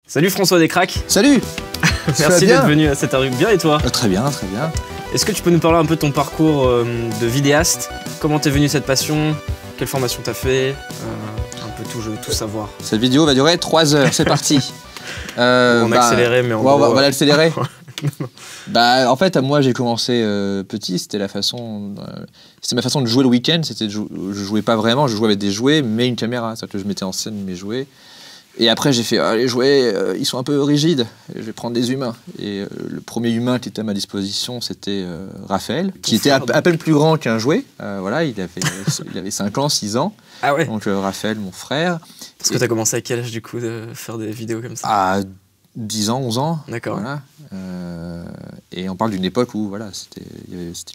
Salut François Descraques. Salut. Merci d'être venu à cette interview. Bien et toi? Très bien, très bien. Est-ce que tu peux nous parler un peu de ton parcours de vidéaste? Comment t'es venu cette passion? Quelle formation t'as fait? Un peu tout, je veux tout savoir. Cette vidéo va durer 3 heures, c'est parti. On va accélérer, mais en gros, on va l'accélérer. En fait, moi j'ai commencé petit, c'était ma façon de jouer le week-end. Je jouais pas vraiment, je jouais avec des jouets, mais une caméra. C'est-à-dire que je mettais en scène mes jouets. Et après j'ai fait les jouets, ils sont un peu rigides, je vais prendre des humains. Et le premier humain qui était à ma disposition, c'était Raphaël, qui était à peine plus grand qu'un jouet. Voilà, il avait 5 ans, 6 ans. Ah ouais. Donc Raphaël, mon frère. Parce que t'as commencé à quel âge du coup de faire des vidéos comme ça? À 10 ans, 11 ans. D'accord. Voilà. Et on parle d'une époque où voilà, c'était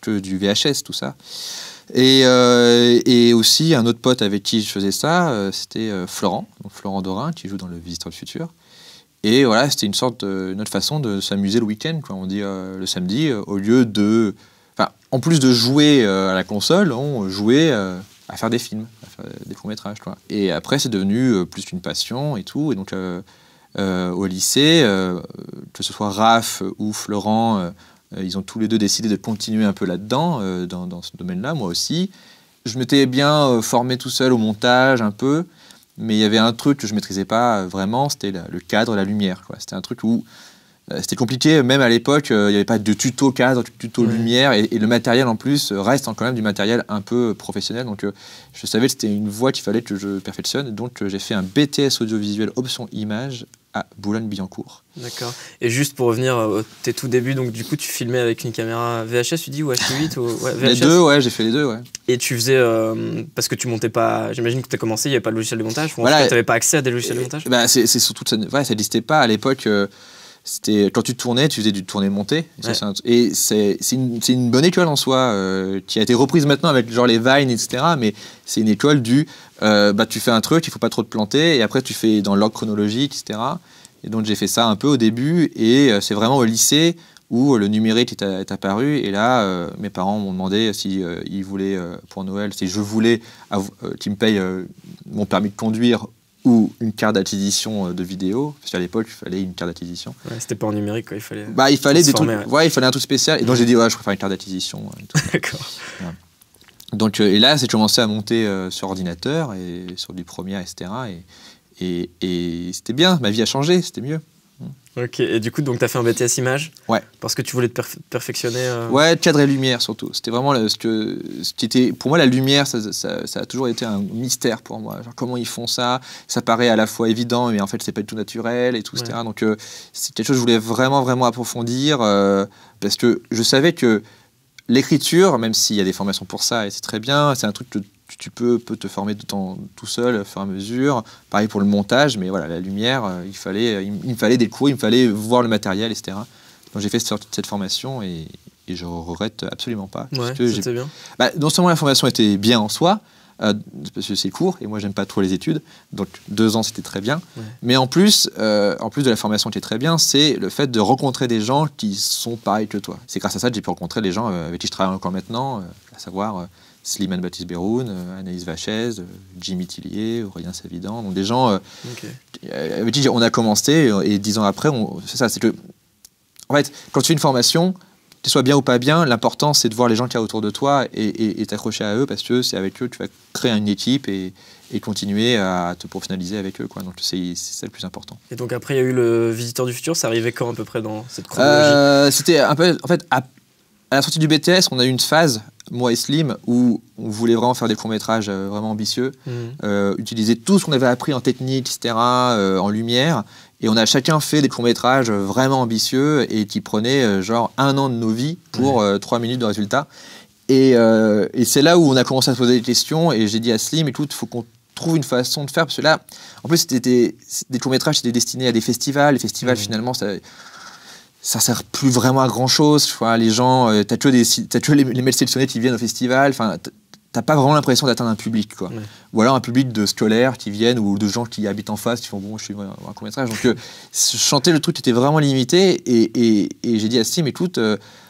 que du VHS, tout ça. Et aussi, un autre pote avec qui je faisais ça, c'était Florent, donc Florent Dorin, qui joue dans Le Visiteur du Futur. Et voilà, c'était une autre façon de s'amuser le week-end, quoi. On dit le samedi, au lieu de... Enfin, en plus de jouer à la console, on jouait à faire des films, à faire des courts-métrages, quoi. Et après, c'est devenu plus qu'une passion et tout. Et donc, au lycée, que ce soit Raph ou Florent... ils ont tous les deux décidé de continuer un peu là-dedans, dans ce domaine-là, moi aussi. Je m'étais bien formé tout seul au montage, un peu, mais il y avait un truc que je ne maîtrisais pas vraiment, c'était le cadre, la lumière, quoi. C'était un truc où c'était compliqué, même à l'époque, il n'y avait pas de tuto cadre, de tuto lumière, et le matériel en plus reste quand même du matériel un peu professionnel, donc je savais que c'était une voie qu'il fallait que je perfectionne, donc j'ai fait un BTS audiovisuel option image à Boulogne-Billancourt. D'accord. Et juste pour revenir à tes tout débuts, donc du coup tu filmais avec une caméra VHS, tu dis, ou H8 ou VHS? Les deux, ouais, j'ai fait les deux, ouais. Et tu faisais, parce que tu montais pas, j'imagine que tu as commencé, il n'y avait pas de logiciel de montage, ou en tout cas tu n'avais pas accès à des logiciels de montage? C'est surtout, ça n'existait pas à l'époque. C'était quand tu tournais, tu faisais du tourné-monté. Et c'est une bonne école en soi, qui a été reprise maintenant avec genre les Vine, etc. Mais c'est une école tu fais un truc, il faut pas trop te planter, et après tu fais dans l'ordre chronologique, etc. Et donc j'ai fait ça un peu au début, et c'est vraiment au lycée où le numérique est apparu. Et là, mes parents m'ont demandé si ils voulaient pour Noël, si je voulais qu'ils me payent mon permis de conduire ou une carte d'acquisition de vidéo, parce qu'à l'époque il fallait une carte d'acquisition. Ouais, c'était pas en numérique, quoi. Il fallait des trucs, il fallait un truc spécial, et donc j'ai dit je préfère une carte d'acquisition. D'accord. Voilà. Donc et là j'ai commencé à monter sur ordinateur et sur du Premiere, etc. Et c'était bien, ma vie a changé, c'était mieux. Ok, et du coup, donc tu as fait un BTS image? Ouais. Parce que tu voulais te perfectionner Ouais, cadre et lumière surtout. C'était vraiment ce qui était... Pour moi, la lumière, ça a toujours été un mystère pour moi. Genre, comment ils font ça? Ça paraît à la fois évident, mais en fait, c'est pas du tout naturel, et tout, etc. Donc, c'est quelque chose que je voulais vraiment, vraiment approfondir, parce que je savais que l'écriture, même s'il y a des formations pour ça, et c'est très bien, c'est un truc que tu peux te former tout seul, au fur et à mesure. Pareil pour le montage, mais voilà, la lumière, il me fallait des cours, il me fallait voir le matériel, etc. Donc j'ai fait cette formation, et je regrette absolument pas. Ouais, c'était bien. Non seulement la formation était bien en soi, parce que c'est court, et moi j'aime pas trop les études, donc 2 ans c'était très bien. Ouais. Mais en plus de la formation qui est très bien, c'est le fait de rencontrer des gens qui sont pareils que toi. C'est grâce à ça que j'ai pu rencontrer des gens avec qui je travaille encore maintenant, à savoir... Slimane Baptiste-Beroun, Anaïs Vachez, Jimmy Tillier, Aurélien Savidan, donc des gens avec qui on a commencé, et 10 ans après, c'est ça, c'est que, en fait, quand tu fais une formation, que tu sois bien ou pas bien, l'important c'est de voir les gens qu'il y a autour de toi et t'accrocher à eux, parce que c'est avec eux que tu vas créer une équipe et continuer à te professionnaliser avec eux, quoi. Donc c'est ça le plus important. Et donc après, il y a eu Le Visiteur du Futur, ça arrivait quand à peu près dans cette chronologie? C'était un peu, en fait, à la sortie du BTS, on a eu une phase, moi et Slim, où on voulait vraiment faire des courts-métrages vraiment ambitieux, utiliser tout ce qu'on avait appris en technique, etc., en lumière, et on a chacun fait des courts-métrages vraiment ambitieux et qui prenaient genre 1 an de nos vies pour 3 minutes de résultat. Et c'est là où on a commencé à se poser des questions, et j'ai dit à Slim, écoute, il faut qu'on trouve une façon de faire, parce que là, en plus, des courts-métrages qui étaient destinés à des festivals. Les festivals, finalement, ça sert plus vraiment à grand chose. Enfin, les gens, t'as que les mails sélectionnés qui viennent au festival. Enfin, t'as pas vraiment l'impression d'atteindre un public, quoi. Ou alors un public de scolaires qui viennent, ou de gens qui habitent en face, qui font bon, je suis un court-métrage. Donc chanter le truc était vraiment limité, et j'ai dit à Steve, écoute,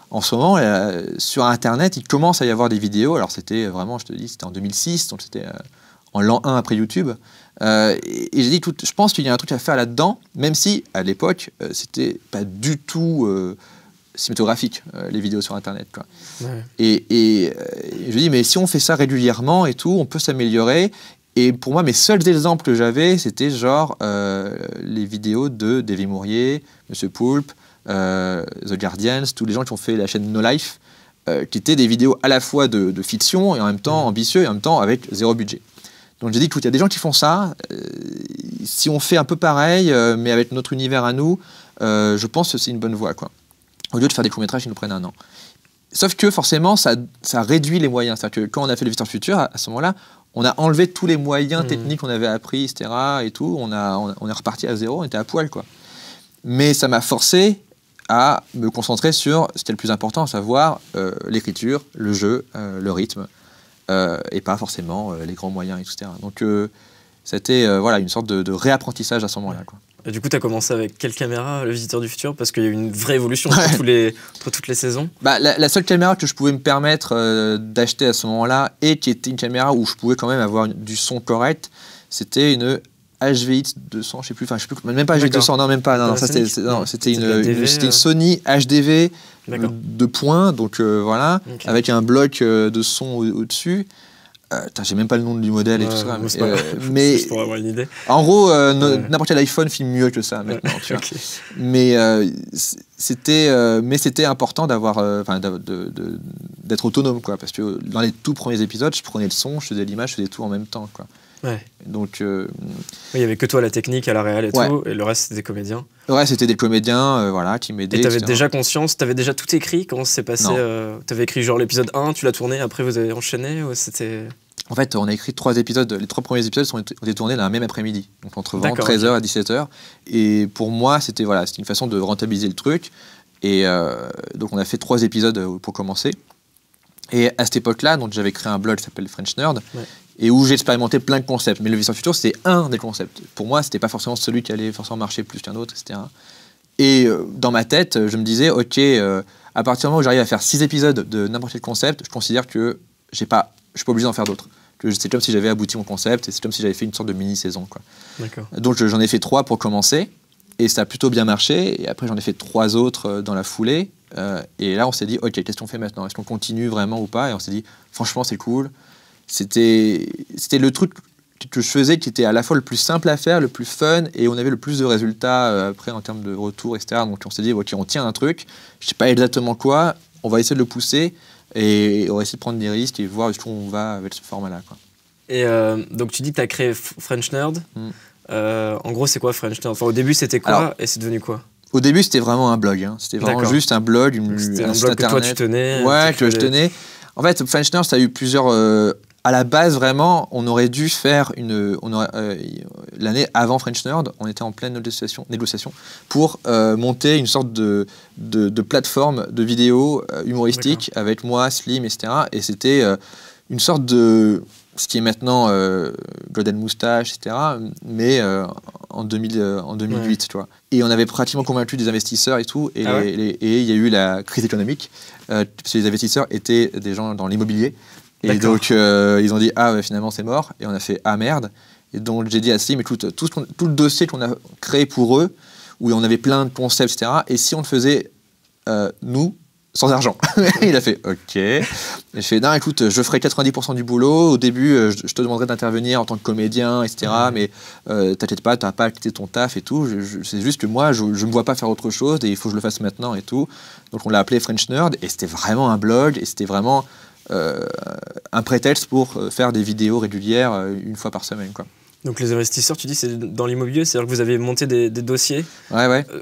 en ce moment, sur Internet, il commence à y avoir des vidéos. Alors c'était vraiment, je te dis, c'était en 2006, donc c'était en l'an 1 après YouTube. Et j'ai dit, écoute, je pense qu'il y a un truc à faire là-dedans, même si, à l'époque, c'était pas du tout cinématographique, les vidéos sur Internet, quoi. Ouais. Et je dis, mais si on fait ça régulièrement et tout, on peut s'améliorer. Et pour moi, mes seuls exemples que j'avais, c'était genre les vidéos de Davy Mourier, Monsieur Poulpe, The Guardians, tous les gens qui ont fait la chaîne No Life, qui étaient des vidéos à la fois de fiction et en même temps ambitieux et en même temps avec zéro budget. Donc j'ai dit, écoute, il y a des gens qui font ça, si on fait un peu pareil, mais avec notre univers à nous, je pense que c'est une bonne voie, quoi. Au lieu de faire des courts-métrages qui nous prennent 1 an. Sauf que forcément, ça réduit les moyens. C'est-à-dire que quand on a fait le Visiteur du Futur, à ce moment-là, on a enlevé tous les moyens techniques qu'on avait appris, etc. Et tout. On est reparti à zéro, on était à poil, quoi. Mais ça m'a forcé à me concentrer sur ce qui est le plus important, à savoir l'écriture, le jeu, le rythme, et pas forcément les grands moyens, etc. Donc c'était voilà, une sorte de réapprentissage à ce moment-là, quoi. Et du coup, tu as commencé avec quelle caméra, le Visiteur du Futur? Parce qu'il y a eu une vraie évolution entre toutes les saisons. Bah, la seule caméra que je pouvais me permettre d'acheter à ce moment-là, et qui était une caméra où je pouvais quand même avoir du son correct, c'était une HVX 200, je sais plus, même pas HVX 200, non, même pas, non, ça c'était une Sony HDV de points, donc voilà, avec un bloc de son au-dessus. J'ai même pas le nom du modèle et tout ça. Mais juste pour avoir une idée. En gros, n'importe quel iPhone filme mieux que ça maintenant. Tu vois. Okay. Mais c'était important d'avoir, d'être autonome, quoi, parce que dans les tout premiers épisodes, je prenais le son, je faisais l'image, je faisais tout en même temps, quoi. Ouais. Donc, oui, il n'y avait que toi la technique à la réal et tout, et le reste c'était des comédiens. Ouais, c'était des comédiens, voilà, qui m'aidaient. Et t'avais déjà conscience, t'avais déjà tout écrit, comment ça s'est passé? T'avais écrit genre l'épisode 1, tu l'as tourné, après vous avez enchaîné, ou c'était... En fait, on a écrit 3 épisodes, les 3 premiers épisodes ont été tournés dans la même après-midi, donc entre 13h et 17h. Et pour moi, c'était une façon de rentabiliser le truc. Et donc on a fait 3 épisodes pour commencer. Et à cette époque-là, j'avais créé un blog qui s'appelle French Nerd, et où j'ai expérimenté plein de concepts. Mais le Visiteur du Futur, c'était un des concepts. Pour moi, c'était pas forcément celui qui allait forcément marcher plus qu'un autre, etc. Et dans ma tête, je me disais, ok, à partir du moment où j'arrive à faire 6 épisodes de n'importe quel concept, je considère que je suis pas obligé d'en faire d'autres. C'est comme si j'avais abouti mon concept, et c'est comme si j'avais fait une sorte de mini-saison, quoi. D'accord. Donc j'en ai fait 3 pour commencer, et ça a plutôt bien marché. Et après, j'en ai fait 3 autres dans la foulée. Et là, on s'est dit, ok, qu'est-ce qu'on fait maintenant? Est-ce qu'on continue vraiment ou pas? Et on s'est dit, franchement, c'est cool. C'était le truc que je faisais qui était à la fois le plus simple à faire, le plus fun, et on avait le plus de résultats après en termes de retour, etc. Donc on s'est dit, ok, on tient un truc, je sais pas exactement quoi, on va essayer de le pousser, et on va essayer de prendre des risques et voir jusqu'où on va avec ce format-là, quoi. Et donc tu dis que tu as créé French Nerd. En gros, c'est quoi French Nerd? Enfin, au début, c'était quoi? Alors, et c'est devenu quoi? Au début, c'était vraiment un blog. Hein. C'était vraiment juste un blog, un site blog que toi, tu tenais. Ouais, que je tenais. En fait, French Nerd, ça a eu plusieurs... à la base, vraiment, on aurait dû faire l'année avant French Nerd, on était en pleine négociation pour monter une sorte de plateforme de vidéos humoristiques avec moi, Slim, etc. Et c'était une sorte de... ce qui est maintenant Golden Moustache, etc., mais en 2008, tu vois. Et on avait pratiquement convaincu des investisseurs et tout, et il y a eu la crise économique, parce que les investisseurs étaient des gens dans l'immobilier, et donc ils ont dit « Ah, ouais, finalement c'est mort », et on a fait « Ah, merde ». Et donc j'ai dit à Slim, écoute, tout le dossier qu'on a créé pour eux, où on avait plein de concepts, etc., et si on le faisait, nous, sans argent. Il a fait OK. Et je fais non, écoute, je ferai 90% du boulot. Au début, je te demanderai d'intervenir en tant que comédien, etc. Mais t'inquiète pas, t'as pas à quitter ton taf et tout. C'est juste que moi, je me vois pas faire autre chose et il faut que je le fasse maintenant et tout. Donc on l'a appelé French Nerd et c'était vraiment un blog et c'était vraiment un prétexte pour faire des vidéos régulières 1 fois par semaine, quoi. Donc les investisseurs, tu dis, c'est dans l'immobilier, c'est-à-dire que vous avez monté des dossiers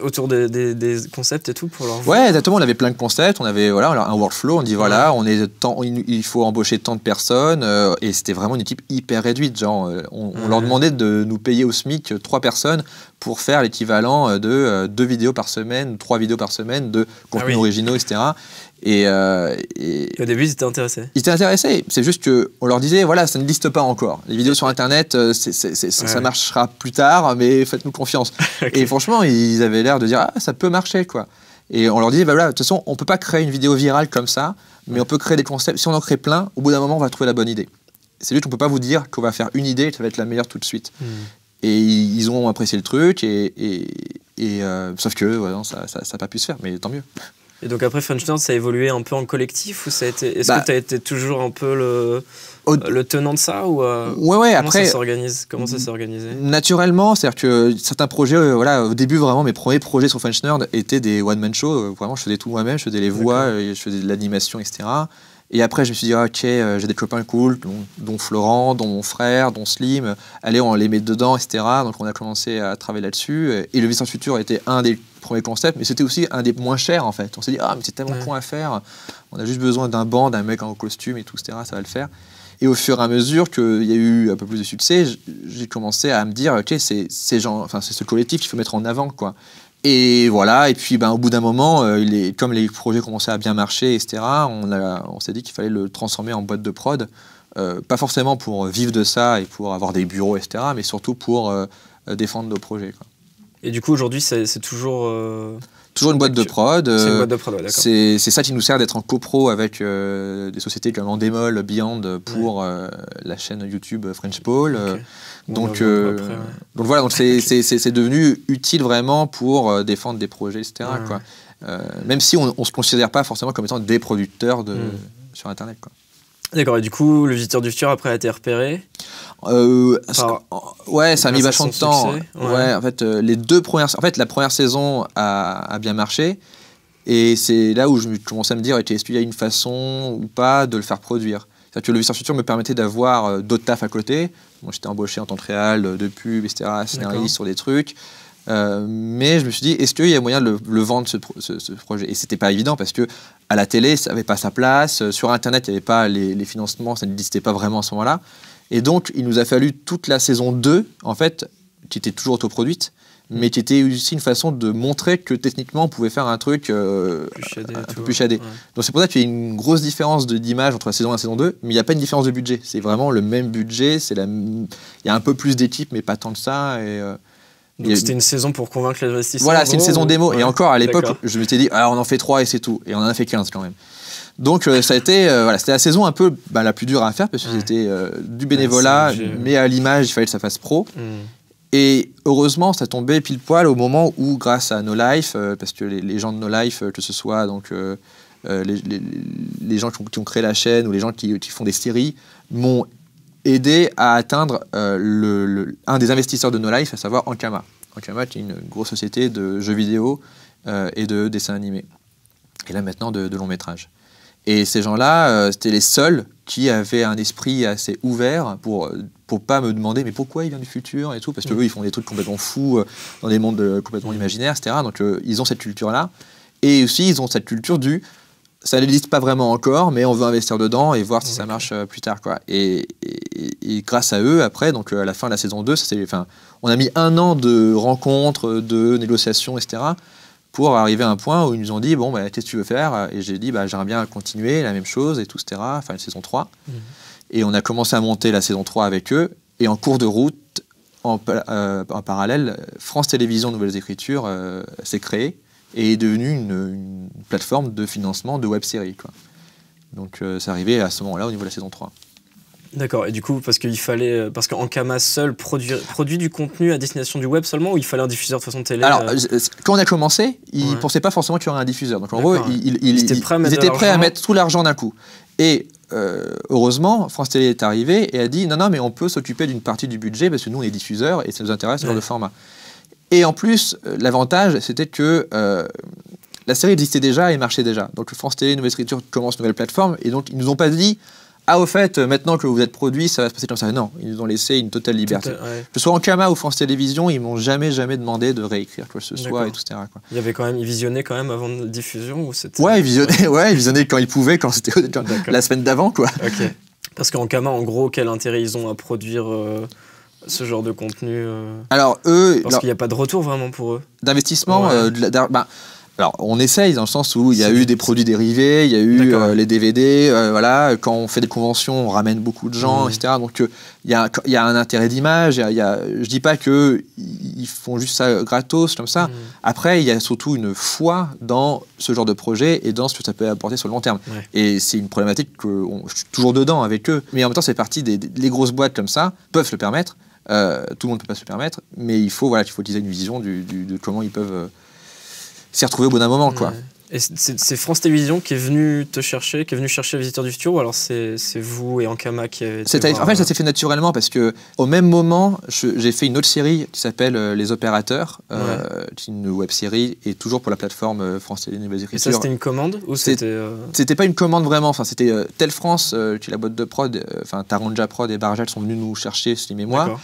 autour des concepts et tout pour leur... Ouais, exactement, on avait plein de concepts, on avait un workflow, on dit il faut embaucher tant de personnes, et c'était vraiment une équipe hyper réduite, genre on leur demandait de nous payer au SMIC 3 personnes pour faire l'équivalent de 2 vidéos par semaine, 3 vidéos par semaine de contenus originaux, etc. Et au début, ils étaient intéressés. Ils étaient intéressés. C'est juste qu'on leur disait, voilà, ça ne liste pas encore. Les vidéos sur Internet, ça marchera plus tard, mais faites-nous confiance. Et franchement, ils avaient l'air de dire, ah, ça peut marcher, quoi. Et on leur disait, bah voilà, de toute façon, on ne peut pas créer une vidéo virale comme ça, mais on peut créer des concepts. Si on en crée plein, au bout d'un moment, on va trouver la bonne idée. c'est juste qu'on peut pas vous dire qu'on va faire une idée et que ça va être la meilleure tout de suite. Et ils ont apprécié le truc, sauf que voilà, ça n'a pas pu se faire, mais tant mieux. Et donc après French Nerd, ça a évolué un peu en collectif ou ça a été... Est-ce que tu as été toujours un peu le tenant de ça ou ouais, après, comment ça s'est organisé naturellement, c'est-à-dire que certains projets, voilà, au début vraiment mes premiers projets sur French Nerd étaient des one-man shows, vraiment je faisais tout moi-même, je faisais les voix, je faisais de l'animation, etc. Et après, je me suis dit, ok, j'ai des copains cool, dont Florent, dont mon frère, dont Slim. Allez, on les met dedans, etc. Donc, on a commencé à travailler là-dessus. Et le Visiteur du Futur était un des premiers concepts, mais c'était aussi un des moins chers, en fait. On s'est dit, mais c'est tellement con à faire. On a juste besoin d'un banc, d'un mec en costume et tout, etc. Ça va le faire. Et au fur et à mesure qu'il y a eu un peu plus de succès, j'ai commencé à me dire, ok, c'est ce collectif qu'il faut mettre en avant, quoi. Et voilà, et puis au bout d'un moment, comme les projets commençaient à bien marcher, etc., on s'est dit qu'il fallait le transformer en boîte de prod, pas forcément pour vivre de ça et pour avoir des bureaux, etc., mais surtout pour défendre nos projets, quoi. Et du coup, aujourd'hui, c'est toujours... Toujours une boîte de prod. C'est une boîte de prod, ouais, d'accord. C'est ça qui nous sert d'être en copro avec des sociétés comme Endemol, Beyond pour la chaîne YouTube French Paul. Okay. Donc voilà, donc c'est devenu utile vraiment pour défendre des projets, etc. Quoi. Même si on ne se considère pas forcément comme étant des producteurs sur Internet, quoi. D'accord, et du coup, le Visiteur du Futur après a été repéré ouais, ça a mis vachement de temps. Ouais, en fait, la première saison a bien marché. Et c'est là où je commençais à me dire, est-ce qu'il y a une façon ou pas de le faire produire ? C'est-à-dire que le Visiteur du Futur me permettait d'avoir d'autres tafs à côté. Moi, j'étais embauché en tant que réal, de pub, etc., scénariste sur des trucs. Mais je me suis dit, est-ce qu'il y a moyen de le vendre, ce projet ? Et c'était pas évident parce que à la télé, ça n'avait pas sa place. Sur Internet, il n'y avait pas les financements, ça n'existait pas vraiment à ce moment-là. Et donc, il nous a fallu toute la saison 2, en fait, qui était toujours autoproduite, mais qui était aussi une façon de montrer que techniquement, on pouvait faire un truc un peu plus shadé. Ouais. Donc c'est pour ça qu'il y a une grosse différence d'image entre la saison 1 et la saison 2, mais il n'y a pas une différence de budget. C'est vraiment le même budget, il y a un peu plus d'équipe, mais pas tant que ça. Donc c'était une saison pour convaincre les investisseurs. Voilà, c'est une saison démo. Ouais. Et encore, à l'époque, je m'étais dit, on en fait 3 et c'est tout. Et on en a fait 15 quand même. Donc ça a été, c'était la saison un peu la plus dure à faire, parce que c'était du bénévolat, mais à l'image, il fallait que ça fasse pro. Et heureusement, ça tombait pile poil au moment où, grâce à No Life, parce que les gens de No Life, que ce soit donc, les gens qui ont créé la chaîne ou les gens qui font des séries, m'ont aidé à atteindre un des investisseurs de No Life, à savoir Ankama. Ankama, qui est une grosse société de jeux vidéo et de dessins animés. Et là, maintenant, de longs métrages. Et ces gens-là, c'était les seuls qui avaient un esprit assez ouvert pour pas me demander mais pourquoi il vient du futur et tout, parce qu'eux, ils font des trucs complètement fous dans des mondes complètement imaginaires, etc. Donc, ils ont cette culture-là. Et aussi, ils ont cette culture ça n'existe pas vraiment encore, mais on veut investir dedans et voir si ça marche plus tard, quoi. Et grâce à eux, après, donc à la fin de la saison 2, on a mis 1 an de rencontres, de négociations, etc., pour arriver à un point où ils nous ont dit, bon, qu'est-ce que tu veux faire ? Et j'ai dit, j'aimerais bien continuer la même chose et tout, etc., enfin, la saison 3. Et on a commencé à monter la saison 3 avec eux. Et en cours de route, en parallèle, France Télévisions Nouvelles Écritures s'est créée et est devenue une plateforme de financement de web-séries, quoi. Donc, c'est arrivé à ce moment-là au niveau de la saison 3. D'accord, et du coup, parce qu'Ankama seul produit du contenu à destination du web seulement, ou il fallait un diffuseur de façon télé ? Alors, quand on a commencé, ils ne pensaient pas forcément qu'il y aurait un diffuseur. Donc en gros, ils étaient prêts à mettre tout l'argent d'un coup. Et heureusement, France Télé est arrivé et a dit non, mais on peut s'occuper d'une partie du budget parce que nous, on est diffuseurs et ça nous intéresse ce genre de format. Et en plus, l'avantage, c'était que la série existait déjà et marchait déjà. Donc France Télé, Nouvelle Écriture commence une nouvelle plateforme et donc ils nous ont pas dit au fait, maintenant que vous êtes produit, ça va se passer comme ça. Non, ils nous ont laissé une totale liberté. Que ce soit Ankama ou France Télévisions, ils m'ont jamais demandé de réécrire quoi que ce soit, et tout, etc., quoi. Ils visionnaient quand même avant la diffusion ou c'était... Ouais, ils visionnaient quand ils pouvaient, quand c'était la semaine d'avant, quoi. Ok. Parce qu'Ankama, en gros, quel intérêt ils ont à produire ce genre de contenu Alors eux... Parce qu'il n'y a pas de retour vraiment pour eux. D'investissement, Alors, on essaye dans le sens où il y a eu des produits dérivés, il y a eu les DVD, voilà. Quand on fait des conventions, on ramène beaucoup de gens, etc. Donc, il y a un intérêt d'image. Je dis pas qu'ils font juste ça gratos, comme ça. Après, il y a surtout une foi dans ce genre de projet et dans ce que ça peut apporter sur le long terme. Ouais. Et c'est une problématique que je suis toujours dedans avec eux. Mais en même temps, c'est partie les grosses boîtes comme ça peuvent se le permettre. Tout le monde ne peut pas se le permettre. Mais il faut utiliser une vision de comment ils peuvent s'y retrouver au bout d'un moment, quoi. Et c'est France Télévisions qui est venu te chercher, qui est venu chercher Visiteurs du Futur, ou alors c'est vous et Ankama qui avez été voir, En fait, ça s'est fait naturellement parce que au même moment, j'ai fait une autre série qui s'appelle Les Opérateurs, qui est une web-série, et toujours pour la plateforme France Télé Nouvelles Écritures. Et ça, c'était une commande ou C'était pas une commande vraiment, enfin, c'était Telle France, qui est la boîte de prod, Taranja Prod et Barjal sont venus nous chercher, Slim et moi,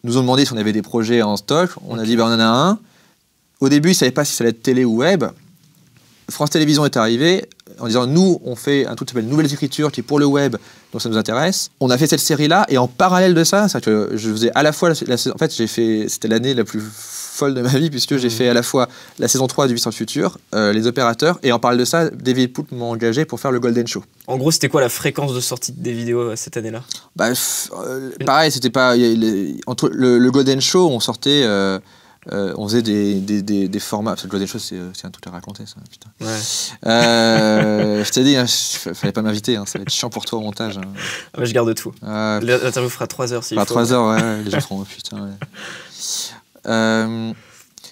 nous ont demandé si on avait des projets en stock, on a dit on en a un. Au début, ils ne savaient pas si ça allait être télé ou web. France Télévisions est arrivé en disant nous, on fait un truc qui s'appelle Nouvelles Écritures, qui est pour le web, donc ça nous intéresse. On a fait cette série-là, et en parallèle de ça, que je faisais à la fois en fait, c'était l'année la plus folle de ma vie, puisque j'ai fait à la fois la saison 3 du Visiteurs du Futur, Les Opérateurs, et en parallèle de ça, David Poult m'a engagé pour faire le Golden Show. En gros, c'était quoi la fréquence de sortie des vidéos cette année-là? Pareil, c'était pas. Entre le Golden Show, on sortait. On faisait des formats. Parce que le Golden Show, c'est un truc à raconter, ça. Putain. Ouais. Je t'ai dit, fallait pas m'inviter, ça va être chiant pour toi au montage. Ah bah, je garde tout. L'interview fera 3 heures s'il faut. 3 heures, ouais, les gens feront putain.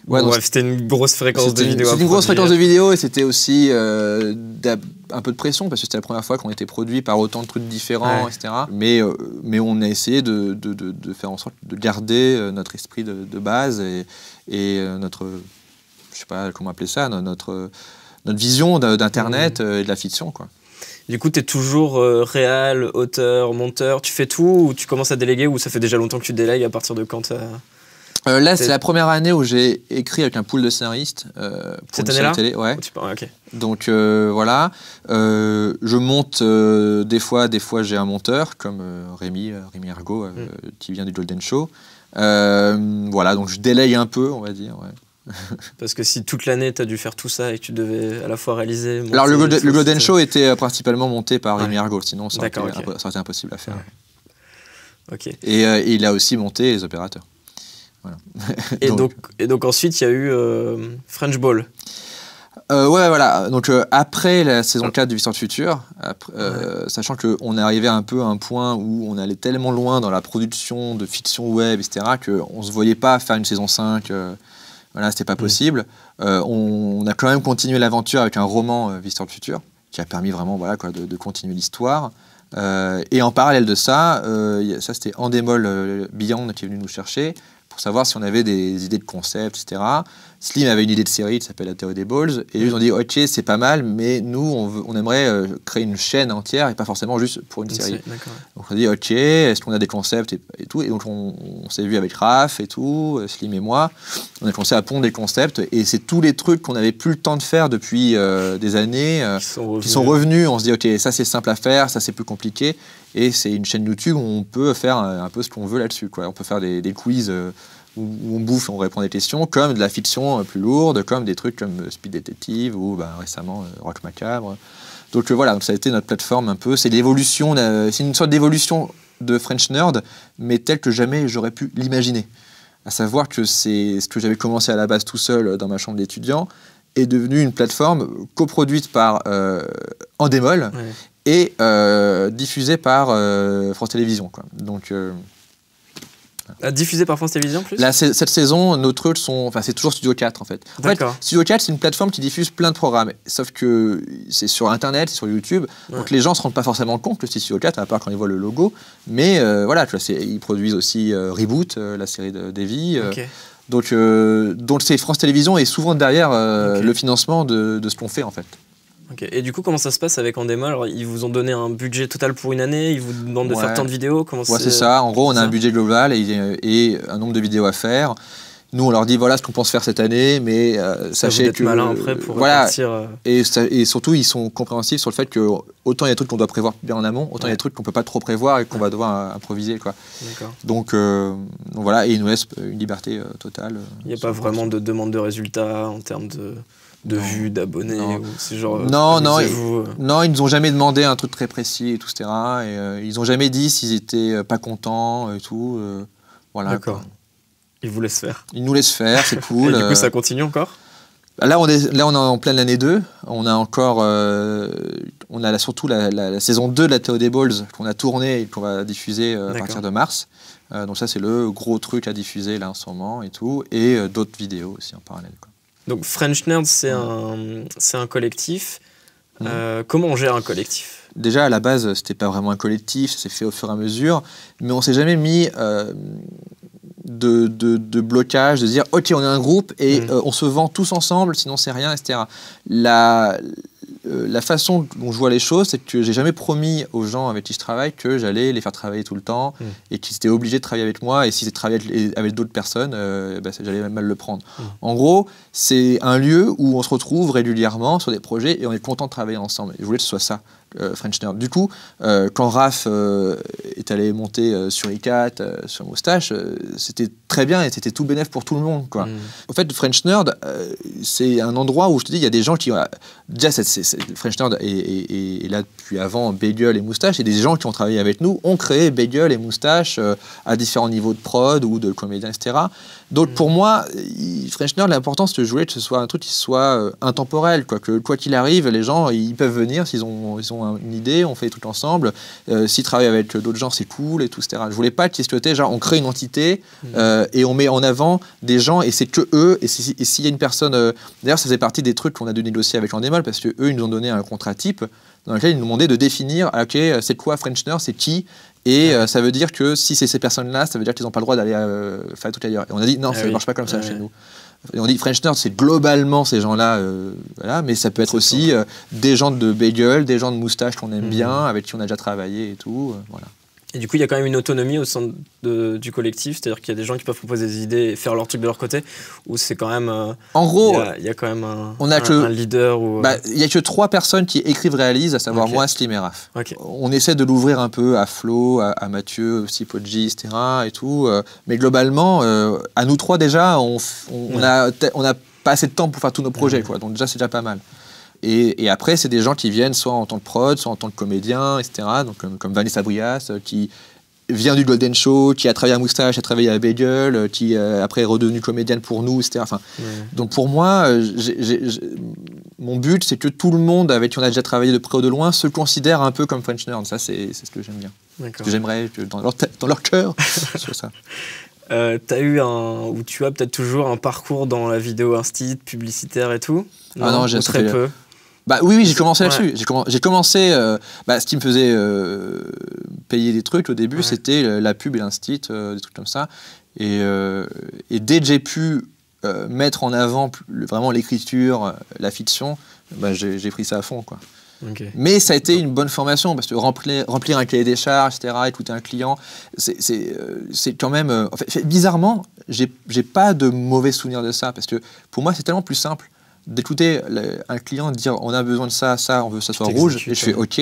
Bref, c'était une grosse fréquence de vidéos. C'était une grosse fréquence de vidéos, et c'était aussi un peu de pression parce que c'était la première fois qu'on était produit par autant de trucs différents, etc. Mais on a essayé de faire en sorte de garder notre esprit de base et notre, je sais pas comment appeler ça, notre vision d'Internet et de la fiction, quoi. Du coup, tu es toujours réal, auteur, monteur, tu fais tout ou tu commences à déléguer, ou ça fait déjà longtemps que tu délègues? À partir de quand là, c'est la première année où j'ai écrit avec un pool de scénaristes. Cette année-là? Ouais. Ok. Donc voilà. Je monte des fois j'ai un monteur, comme Rémi Ergo, qui vient du Golden Show. Voilà, donc je délègue un peu, on va dire. Ouais. Parce que si toute l'année tu as dû faire tout ça et que tu devais à la fois réaliser. Monter, alors le Golden Show était principalement monté par Rémi Ergo, sinon ça aurait été impossible à faire. Ok. Et il a aussi monté Les Opérateurs. Voilà. Et donc ensuite, il y a eu French Ball. Ouais, voilà. Donc après la saison 4 du Visiteurs du Futur, sachant qu'on est arrivé un peu à un point où on allait tellement loin dans la production de fiction web, etc., qu'on ne se voyait pas faire une saison 5. Voilà, c'était pas possible. On a quand même continué l'aventure avec un roman Visiteurs du Futur, qui a permis vraiment de continuer l'histoire. Et en parallèle de ça, ça c'était Endemol Beyond qui est venu nous chercher pour savoir si on avait des idées de concept, etc. Slim avait une idée de série qui s'appelle La Théorie des Balls, et ils ont dit ok, c'est pas mal, mais nous on aimerait créer une chaîne entière et pas forcément juste pour une série. Donc on a dit ok, est-ce qu'on a des concepts et tout, et donc on s'est vu avec Raph et tout, Slim et moi, on a commencé à pondre des concepts, et c'est tous les trucs qu'on n'avait plus le temps de faire depuis des années qui sont revenus. On se dit ok, ça c'est simple à faire, ça c'est plus compliqué. Et c'est une chaîne YouTube où on peut faire un peu ce qu'on veut là-dessus, quoi. On peut faire des quiz où on bouffe, on répond à des questions, comme de la fiction plus lourde, comme des trucs comme Speed Detective ou récemment Rock Macabre. Donc voilà, donc ça a été notre plateforme un peu. C'est l'évolution, c'est une sorte d'évolution de French Nerd, mais telle que jamais j'aurais pu l'imaginer. À savoir que c'est ce que j'avais commencé à la base tout seul dans ma chambre d'étudiant est devenu une plateforme coproduite par Endemol. Et diffusé par France Télévisions, quoi. Donc, diffusé par France Télévisions, plus là, cette saison, nos trucs sont... Enfin, c'est toujours Studio 4, en fait. D'accord. En fait, Studio 4, c'est une plateforme qui diffuse plein de programmes. Sauf que c'est sur Internet, c'est sur YouTube. Donc, les gens ne se rendent pas forcément compte que c'est Studio 4, à part quand ils voient le logo. Mais voilà, tu vois, ils produisent aussi Reboot, la série de Davy. Donc c'est France Télévisions est souvent derrière le financement de ce qu'on fait, en fait. Okay. Et du coup, comment ça se passe avec Endemol? Alors, ils vous ont donné un budget total pour une année, ils vous demandent de faire tant de vidéos? C'est ça. En gros, on a un budget global et un nombre de vidéos à faire. Nous, on leur dit voilà ce qu'on pense faire cette année, mais sachez que... malin après pour répartir... Et surtout, ils sont compréhensifs sur le fait que autant il y a des trucs qu'on doit prévoir bien en amont, autant il y a des trucs qu'on ne peut pas trop prévoir et qu'on va devoir improviser, quoi. Donc voilà, et ils nous laissent une liberté totale. Il n'y a pas vraiment de demande de résultats en termes de de vues, d'abonnés ou c'est genre non, amusez-vous, non, ils nous ont jamais demandé un truc très précis et tout, etc. Et ils ont jamais dit s'ils étaient pas contents et tout. Voilà. D'accord. Quoi. Ils vous laissent faire. Ils nous laissent faire, c'est cool. Et du coup, ça continue encore? Là, on est en pleine année 2. On a encore, surtout la saison 2 de la Théo des Balls qu'on a tournée et qu'on va diffuser à partir de mars. Donc ça, c'est le gros truc à diffuser là en ce moment et tout. Et d'autres vidéos aussi en parallèle, quoi. Donc French Nerd, c'est un collectif. Comment on gère un collectif? Déjà, à la base, c'était pas vraiment un collectif, ça s'est fait au fur et à mesure, mais on s'est jamais mis de blocage, de dire ok, on est un groupe et on se vend tous ensemble, sinon c'est rien, etc. La façon dont je vois les choses, c'est que j'ai jamais promis aux gens avec qui je travaille que j'allais les faire travailler tout le temps et qu'ils étaient obligés de travailler avec moi, et s'ils travaillaient avec d'autres personnes, j'allais mal le prendre. En gros, c'est un lieu où on se retrouve régulièrement sur des projets et on est content de travailler ensemble. Et je voulais que ce soit ça, French Nerd. Du coup, quand Raph est allé monter sur ICAT, sur Moustache, c'était très bien et c'était tout bénef pour tout le monde, quoi. En fait, French Nerd, c'est un endroit où je te dis, il y a des gens qui... déjà, French Nerd est là depuis avant Bagel et Moustache, et des gens qui ont travaillé avec nous ont créé Bagel et Moustache à différents niveaux de prod ou de comédiens, etc. Donc pour moi, French Nerd, l'important c'est que je voulais que ce soit un truc qui soit intemporel, quoi, que quoi qu'il arrive, les gens ils peuvent venir s'ils ont une idée, on fait des trucs ensemble, s'ils travaillent avec d'autres gens c'est cool et tout, etc. Je voulais pas qu'il y ait ce côté, genre on crée une entité et on met en avant des gens et c'est que eux, et s'il y a une personne, d'ailleurs ça faisait partie des trucs qu'on a dû négocier avec Endemol, parce que eux ils nous ont donné un contrat type dans lequel ils nous demandaient de définir ok, c'est quoi French Nerd, c'est qui, et ça veut dire que si c'est ces personnes-là, ça veut dire qu'ils n'ont pas le droit d'aller faire tout ailleurs. Et on a dit non, ça ne marche pas comme ça chez nous. Et on dit French Nerd, c'est globalement ces gens-là, voilà, mais ça peut être aussi des gens de Bagel, des gens de Moustache qu'on aime bien, avec qui on a déjà travaillé et tout, voilà. Et du coup, il y a quand même une autonomie au sein du collectif, c'est-à-dire qu'il y a des gens qui peuvent proposer des idées et faire leur truc de leur côté, ou c'est quand même... en gros, il y a quand même un leader ou... il n'y a que 3 personnes qui écrivent, réalisent, à savoir moi, Slim et Raph. On essaie de l'ouvrir un peu à Flo, à Mathieu, aussi Podji, etc. et tout, mais globalement, à nous 3 déjà, on n'a pas assez de temps pour faire tous nos projets, quoi, donc déjà c'est déjà pas mal. Et après, c'est des gens qui viennent soit en tant que prod, soit en tant que comédien, etc. Donc, comme Vanessa Brias, qui vient du Golden Show, qui a travaillé à Moustache, a travaillé à Bagel, qui après est redevenue comédienne pour nous, etc. Enfin, donc pour moi, mon but, c'est que tout le monde avec qui on a déjà travaillé de près ou de loin se considère un peu comme French Nerd. Ça, c'est ce que j'aime bien. Ce que j'aimerais que dans leur cœur, ce soit ça. Tu as peut-être toujours un parcours dans la vidéo instit, publicitaire et tout? Non, j'ai très peu. Oui, j'ai commencé là-dessus. J'ai commencé. Ce qui me faisait payer des trucs au début, c'était la pub et l'instit, des trucs comme ça. Et dès que j'ai pu mettre en avant vraiment l'écriture, la fiction, j'ai pris ça à fond, quoi. Mais ça a été une bonne formation, parce que remplir un cahier des charges, etc., écouter un client, c'est quand même... en fait, bizarrement, j'ai pas de mauvais souvenirs de ça, parce que pour moi, c'est tellement plus simple d'écouter un client dire on a besoin de ça, on veut que ça soit rouge, et je fais ok.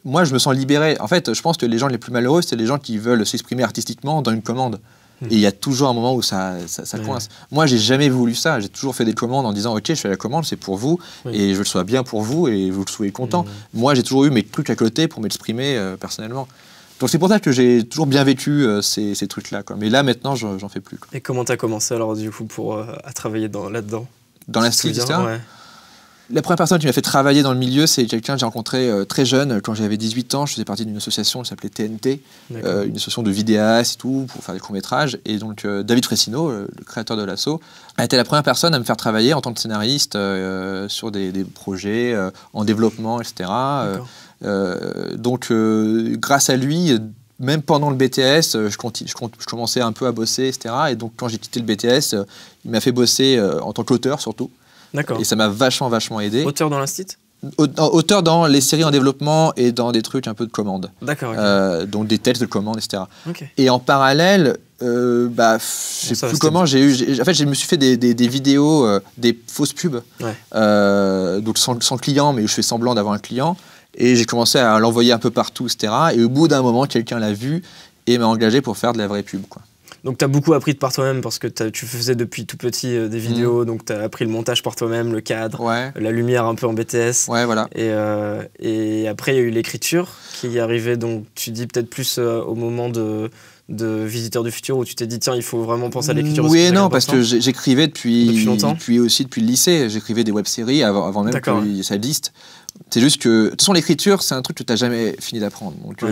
Moi, je me sens libéré. En fait, je pense que les gens les plus malheureux, c'est les gens qui veulent s'exprimer artistiquement dans une commande. Et il y a toujours un moment où ça coince. Moi, j'ai jamais voulu ça. J'ai toujours fait des commandes en disant ok, je fais la commande, c'est pour vous, et je veux que ce soit bien pour vous, et vous soyez content. Moi, j'ai toujours eu mes trucs à côté pour m'exprimer personnellement. Donc c'est pour ça que j'ai toujours bien vécu ces trucs-là, quoi. Mais là, maintenant, j'en fais plus, quoi. Et comment t'as commencé alors, du coup, à travailler là-dedans? Dans la street, etc. La première personne qui m'a fait travailler dans le milieu, c'est quelqu'un que j'ai rencontré très jeune. Quand j'avais 18 ans, je faisais partie d'une association qui s'appelait TNT, une association de vidéastes et tout, pour faire des courts-métrages. Et donc, David Fressino, le créateur de l'asso, a été la première personne à me faire travailler en tant que scénariste sur des projets en développement, etc. Grâce à lui, même pendant le BTS, je commençais un peu à bosser, etc. Et donc, quand j'ai quitté le BTS, il m'a fait bosser en tant qu'auteur, surtout. D'accord. Et ça m'a vachement aidé. Auteur dans l'instit? Auteur dans les séries en développement et dans des trucs un peu de commande. D'accord. Donc des textes de commande, etc. Et en parallèle, je sais plus comment, en fait, je me suis fait des vidéos, des fausses pubs. Donc sans client, mais je fais semblant d'avoir un client. Et j'ai commencé à l'envoyer un peu partout, etc. Et au bout d'un moment, quelqu'un l'a vu et m'a engagé pour faire de la vraie pub, quoi. Donc, tu as beaucoup appris par toi-même parce que tu faisais depuis tout petit des vidéos, donc tu as appris le montage par toi-même, le cadre, la lumière un peu en BTS. Ouais, voilà. Et après, il y a eu l'écriture qui est arrivée, donc tu dis peut-être plus au moment de Visiteurs du futur où tu t'es dit tiens il faut vraiment penser à l'écriture. Oui et non, parce que j'écrivais depuis longtemps. Depuis le lycée, j'écrivais des web-séries avant même que ça existe. C'est juste que de toute façon l'écriture c'est un truc que tu n'as jamais fini d'apprendre, donc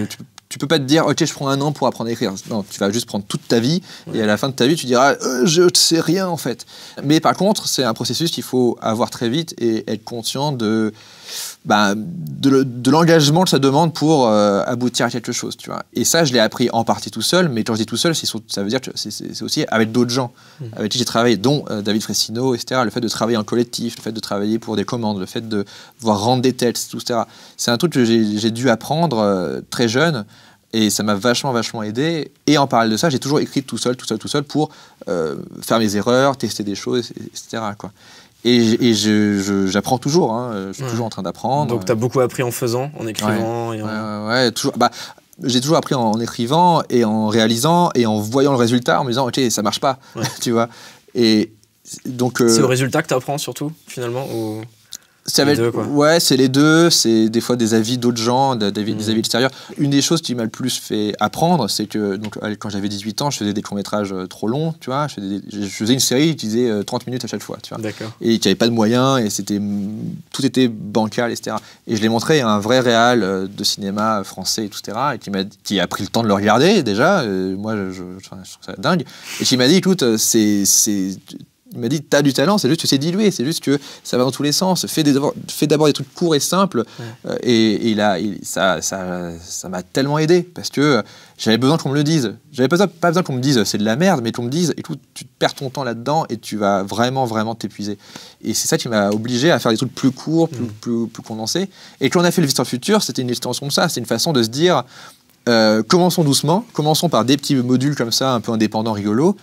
tu peux pas te dire ok je prends un an pour apprendre à écrire. Non, tu vas juste prendre toute ta vie et à la fin de ta vie tu diras je ne sais rien en fait. Mais par contre c'est un processus qu'il faut avoir très vite et être conscient de l'engagement que ça demande pour aboutir à quelque chose, tu vois. Et ça, je l'ai appris en partie tout seul, mais quand je dis tout seul, ça veut dire que c'est aussi avec d'autres gens avec qui j'ai travaillé, dont David Fressino, etc. Le fait de travailler en collectif, le fait de travailler pour des commandes, le fait de voir rendre des textes, tout, etc. C'est un truc que j'ai dû apprendre très jeune, et ça m'a vachement aidé. Et en parallèle de ça, j'ai toujours écrit tout seul pour faire mes erreurs, tester des choses, etc., quoi. Et j'apprends toujours, je suis toujours en train d'apprendre. Donc tu as beaucoup appris en faisant, en écrivant toujours. J'ai toujours appris en écrivant et en réalisant et en voyant le résultat, en me disant ok ça marche pas, tu vois. Et donc c'est au résultat que tu apprends surtout finalement ou... c'est les deux, c'est des fois des avis d'autres gens, des avis extérieurs. Une des choses qui m'a le plus fait apprendre, c'est que donc, quand j'avais 18 ans, je faisais des courts-métrages trop longs, tu vois, je faisais une série qui faisait 30 minutes à chaque fois, tu vois. Et qui n'avait pas de moyens, et tout était bancal, etc. Et je l'ai montré à un vrai réal de cinéma français, etc., et qui a pris le temps de le regarder, déjà, moi je trouve ça dingue, et qui m'a dit, écoute, il m'a dit, t'as du talent, c'est juste que c'est dilué, c'est juste que ça va dans tous les sens. Fais d'abord des trucs courts et simples. Ça m'a tellement aidé parce que j'avais besoin qu'on me le dise. J'avais pas besoin qu'on me dise c'est de la merde, mais qu'on me dise, écoute, tu perds ton temps là-dedans et tu vas vraiment t'épuiser. Et c'est ça qui m'a obligé à faire des trucs plus courts, plus condensés. Et quand on a fait le Visiteur Futur, c'était une extension de ça. C'était une façon de se dire, commençons doucement, commençons par des petits modules comme ça, un peu indépendants, rigolos.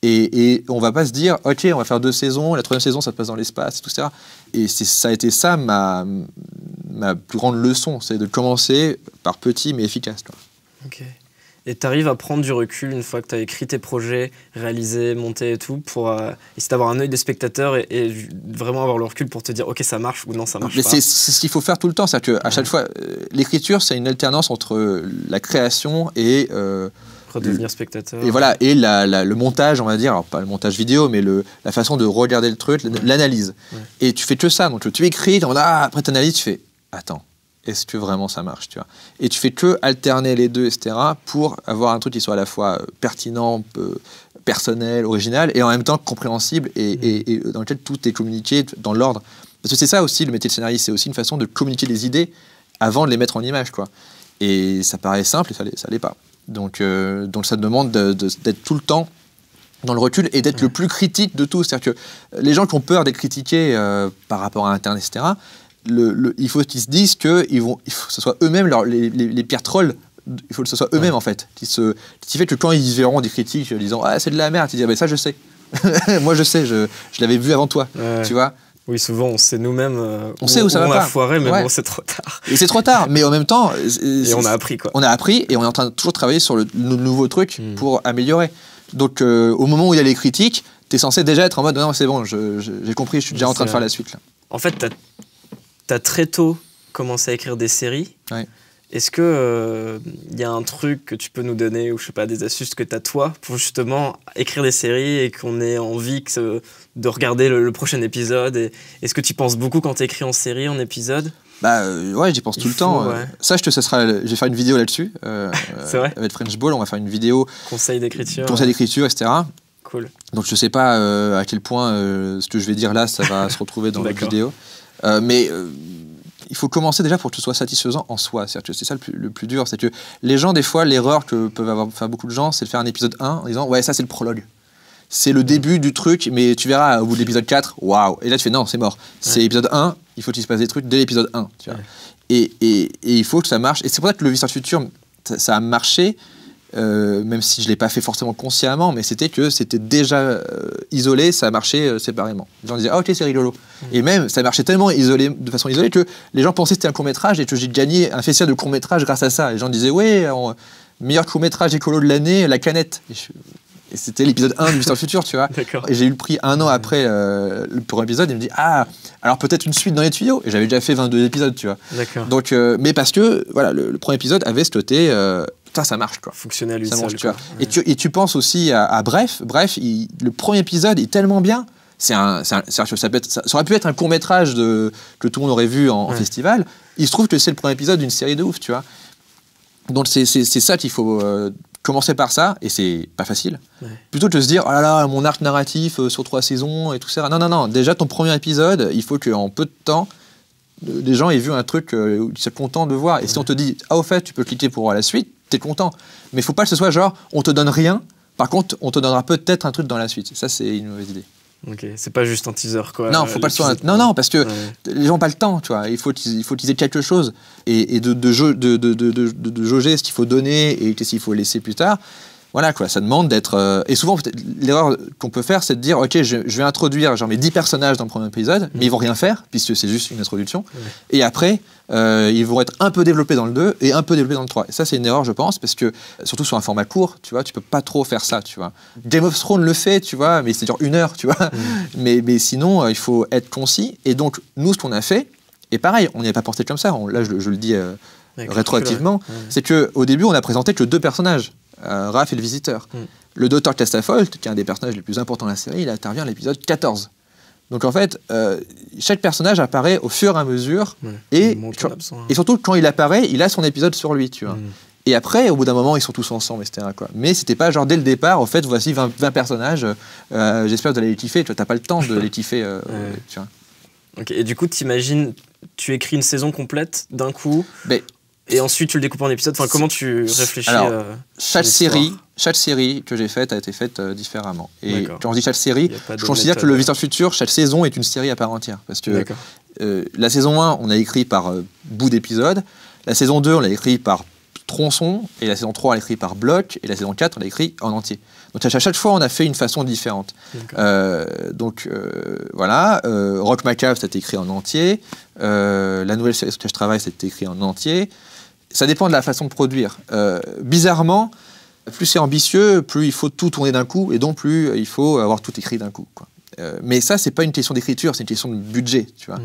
Et on va pas se dire, ok, on va faire 2 saisons, la 3e saison, ça passe dans l'espace, tout ça. Et ça a été ça ma plus grande leçon, c'est de commencer par petit mais efficace. Quoi. Ok. Et tu arrives à prendre du recul une fois que tu as écrit tes projets, réalisé, monté et tout, pour essayer d'avoir un œil des spectateurs et vraiment avoir le recul pour te dire, ok, ça marche ou non, ça marche pas. C'est ce qu'il faut faire tout le temps, c'est-à-dire qu'à chaque fois, l'écriture, c'est une alternance entre la création et... redevenir spectateur. Et voilà, et le montage, on va dire, alors pas le montage vidéo, mais la façon de regarder le truc, l'analyse. Et tu fais que ça, donc tu écris, après tu analyses, tu fais, attends, est-ce que vraiment ça marche, tu vois. Et tu fais que alterner les deux, etc., pour avoir un truc qui soit à la fois pertinent, personnel, original, et en même temps compréhensible, et dans lequel tout est communiqué dans l'ordre. Parce que c'est ça aussi, le métier de scénariste, c'est aussi une façon de communiquer des idées avant de les mettre en image, quoi. Et ça paraît simple, et ça l'est pas. Donc ça demande d'être tout le temps dans le recul et d'être le plus critique de tout. C'est-à-dire que les gens qui ont peur d'être critiqués par rapport à Internet, etc., il faut qu'ils se disent il faut que ce soit eux-mêmes les pires trolls. Il faut que ce soit eux-mêmes en fait. Qui fait que quand ils verront des critiques disant c'est de la merde, ils disent ça je sais. Moi je sais, je l'avais vu avant toi. Tu vois. Oui, souvent, on sait nous-mêmes on sait où ça va on pas. a foiré, mais bon, c'est trop tard. Et c'est trop tard, mais en même temps... Et on a appris, quoi. On a appris, et on est en train de toujours travailler sur le nouveau truc pour améliorer. Donc, au moment où il y a les critiques, t'es censé déjà être en mode, non, c'est bon, j'ai compris, je suis déjà en train de faire la suite. Là. En fait, t'as très tôt commencé à écrire des séries. Ouais. Est-ce que y a un truc que tu peux nous donner, ou je sais pas, des astuces que tu as toi, pour justement écrire des séries et qu'on ait envie de regarder le prochain épisode est-ce que tu penses beaucoup quand tu écris en série, en épisode ? Ouais, j'y pense tout le temps. Ouais. Ça, je vais faire une vidéo là-dessus. C'est vrai ? Avec French Ball, on va faire une vidéo... Conseil d'écriture, etc. Cool. Donc, je sais pas à quel point ce que je vais dire là, ça va se retrouver dans la vidéo. Mais... il faut commencer déjà pour que ce soit satisfaisant en soi. C'est ça le plus dur. C'est que les gens, des fois, l'erreur que peuvent faire beaucoup de gens, c'est de faire un épisode 1 en disant « Ouais, ça, c'est le prologue. C'est le début du truc, mais tu verras, au bout de l'épisode 4, waouh !» Et là, tu fais « Non, c'est mort. C'est l'épisode 1, il faut qu'il se passe des trucs dès l'épisode 1. » Tu vois. Et il faut que ça marche. Et c'est pour ça que le Visiteur du futur, ça a marché, même si je ne l'ai pas fait forcément consciemment, mais c'était déjà isolé, ça marchait séparément. Les gens disaient « Ah, ok, c'est rigolo. » Et même, ça marchait tellement de façon isolée que les gens pensaient que c'était un court-métrage et que j'ai gagné un festival de court-métrage grâce à ça. Les gens disaient « Ouais, meilleur court-métrage écolo de l'année, La Canette. » Et c'était l'épisode 1 du Visiteur du Futur, tu vois. Et j'ai eu le prix 1 an après le premier épisode. Il me dit ah, alors peut-être une suite dans les tuyaux. Et j'avais déjà fait 22 épisodes, tu vois. Donc, mais parce que voilà, le premier épisode avait ce côté. Putain, ça marche, quoi. Fonctionnait à lui ça seul, marche, tu vois. Et tu penses aussi à Bref. Bref, le premier épisode est tellement bien. Ça aurait pu être un court-métrage que tout le monde aurait vu en festival. Il se trouve que c'est le premier épisode d'une série de ouf, tu vois. Donc c'est ça qu'il faut commencer par ça, et c'est pas facile. Plutôt que de se dire, oh là là, mon arc narratif sur 3 saisons et tout ça. Non. Déjà, ton premier épisode, il faut qu'en peu de temps, les gens aient vu un truc où ils soient contents de voir. Et si on te dit, ah, au fait, tu peux cliquer pour voir la suite, t'es content. Mais il faut pas que ce soit genre, on te donne rien, par contre, on te donnera peut-être un truc dans la suite. Ça, c'est une mauvaise idée. Ok, c'est pas juste un teaser, quoi. Non, faut pas le soit. Non, parce que les gens n'ont pas le temps, tu vois. Il faut qu'ils aient quelque chose et de jauger ce qu'il faut donner et ce qu'il faut laisser plus tard. Voilà, quoi. Ça demande d'être. Et souvent, l'erreur qu'on peut faire, c'est de dire, ok, je vais introduire genre mes 10 personnages dans le premier épisode, mais ils vont rien faire puisque c'est juste une introduction. Et après, ils vont être un peu développés dans le 2 et un peu développés dans le 3. Et ça, c'est une erreur, je pense, parce que surtout sur un format court, tu vois, tu peux pas trop faire ça, tu vois. Game of Thrones le fait, tu vois, mais c'est genre 1 heure, tu vois. Mais sinon, il faut être concis. Et donc, nous, ce qu'on a fait, et pareil, on n'y a pas pensé comme ça. Là, je le dis rétroactivement, c'est qu'au début, on a présenté que 2 personnages. Raph et le visiteur. Le docteur Castafold, qui est un des personnages les plus importants de la série, il intervient à l'épisode 14. Donc en fait, chaque personnage apparaît au fur et à mesure, et surtout quand il apparaît, il a son épisode sur lui, tu vois. Et après, au bout d'un moment, ils sont tous ensemble, etc., quoi. Mais c'était pas genre dès le départ, en fait, voici 20 personnages, j'espère que vous allez les kiffer, tu vois, t'as pas le temps de les kiffer, tu vois. Ok, et du coup, t'imagines, tu écris une saison complète d'un coup, et ensuite tu le découpes en épisodes. Enfin, comment tu réfléchis? Alors, chaque série que j'ai faite a été faite différemment. Et quand on dit chaque série, je considère que le Visiteur du Futur, chaque saison est une série à part entière. Parce que la saison 1, on l'a écrit par bout d'épisode. La saison 2, on l'a écrit par tronçon. Et la saison 3, on l'a écrit par bloc. Et la saison 4, on l'a écrit en entier. Donc à chaque fois, on a fait une façon différente. Voilà. Rock Macabre, c'était écrit en entier. La nouvelle série sur laquelle je travaille, c'était écrit en entier. Ça dépend de la façon de produire. Bizarrement, plus c'est ambitieux, plus il faut tout tourner d'un coup, et donc plus il faut avoir tout écrit d'un coup, quoi. Mais ça, c'est pas une question d'écriture, c'est une question de budget, tu vois.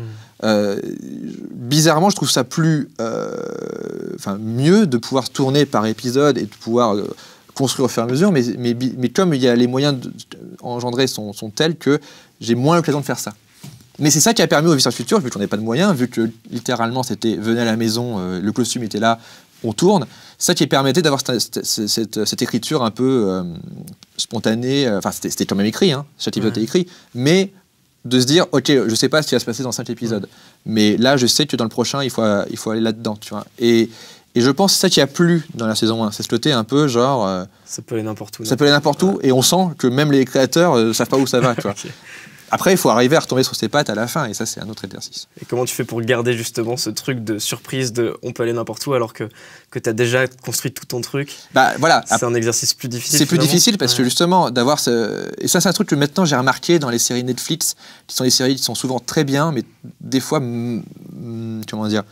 Bizarrement, je trouve ça mieux de pouvoir tourner par épisode et de pouvoir construire au fur et à mesure, mais comme il y a les moyens engendrés sont tels que j'ai moins l'occasion de faire ça. Mais c'est ça qui a permis au Visiteur du Futur, vu qu'on n'avait pas de moyens, vu que littéralement c'était venez à la maison, le costume était là, on tourne. C'est ça qui permettait d'avoir cette écriture un peu spontanée. Enfin, c'était quand même écrit, hein, chaque épisode était écrit, mais de se dire, ok, je sais pas ce qui va se passer dans 5 épisodes, mais là je sais que dans le prochain il faut aller là-dedans, tu vois. Et je pense que c'est ça qui a plu dans la saison 1, c'est ce côté un peu genre. Ça peut aller n'importe où. Ça peut aller n'importe où, et on sent que même les créateurs savent pas où ça va, tu vois. Après, il faut arriver à retomber sur ses pattes à la fin, et ça, c'est un autre exercice. Et comment tu fais pour garder justement ce truc de surprise de on peut aller n'importe où alors que tu as déjà construit tout ton truc? Voilà. C'est un exercice plus difficile. C'est plus difficile parce que justement, d'avoir ce. Et ça, c'est un truc que maintenant j'ai remarqué dans les séries Netflix, qui sont des séries qui sont souvent très bien, mais des fois. Comment dire?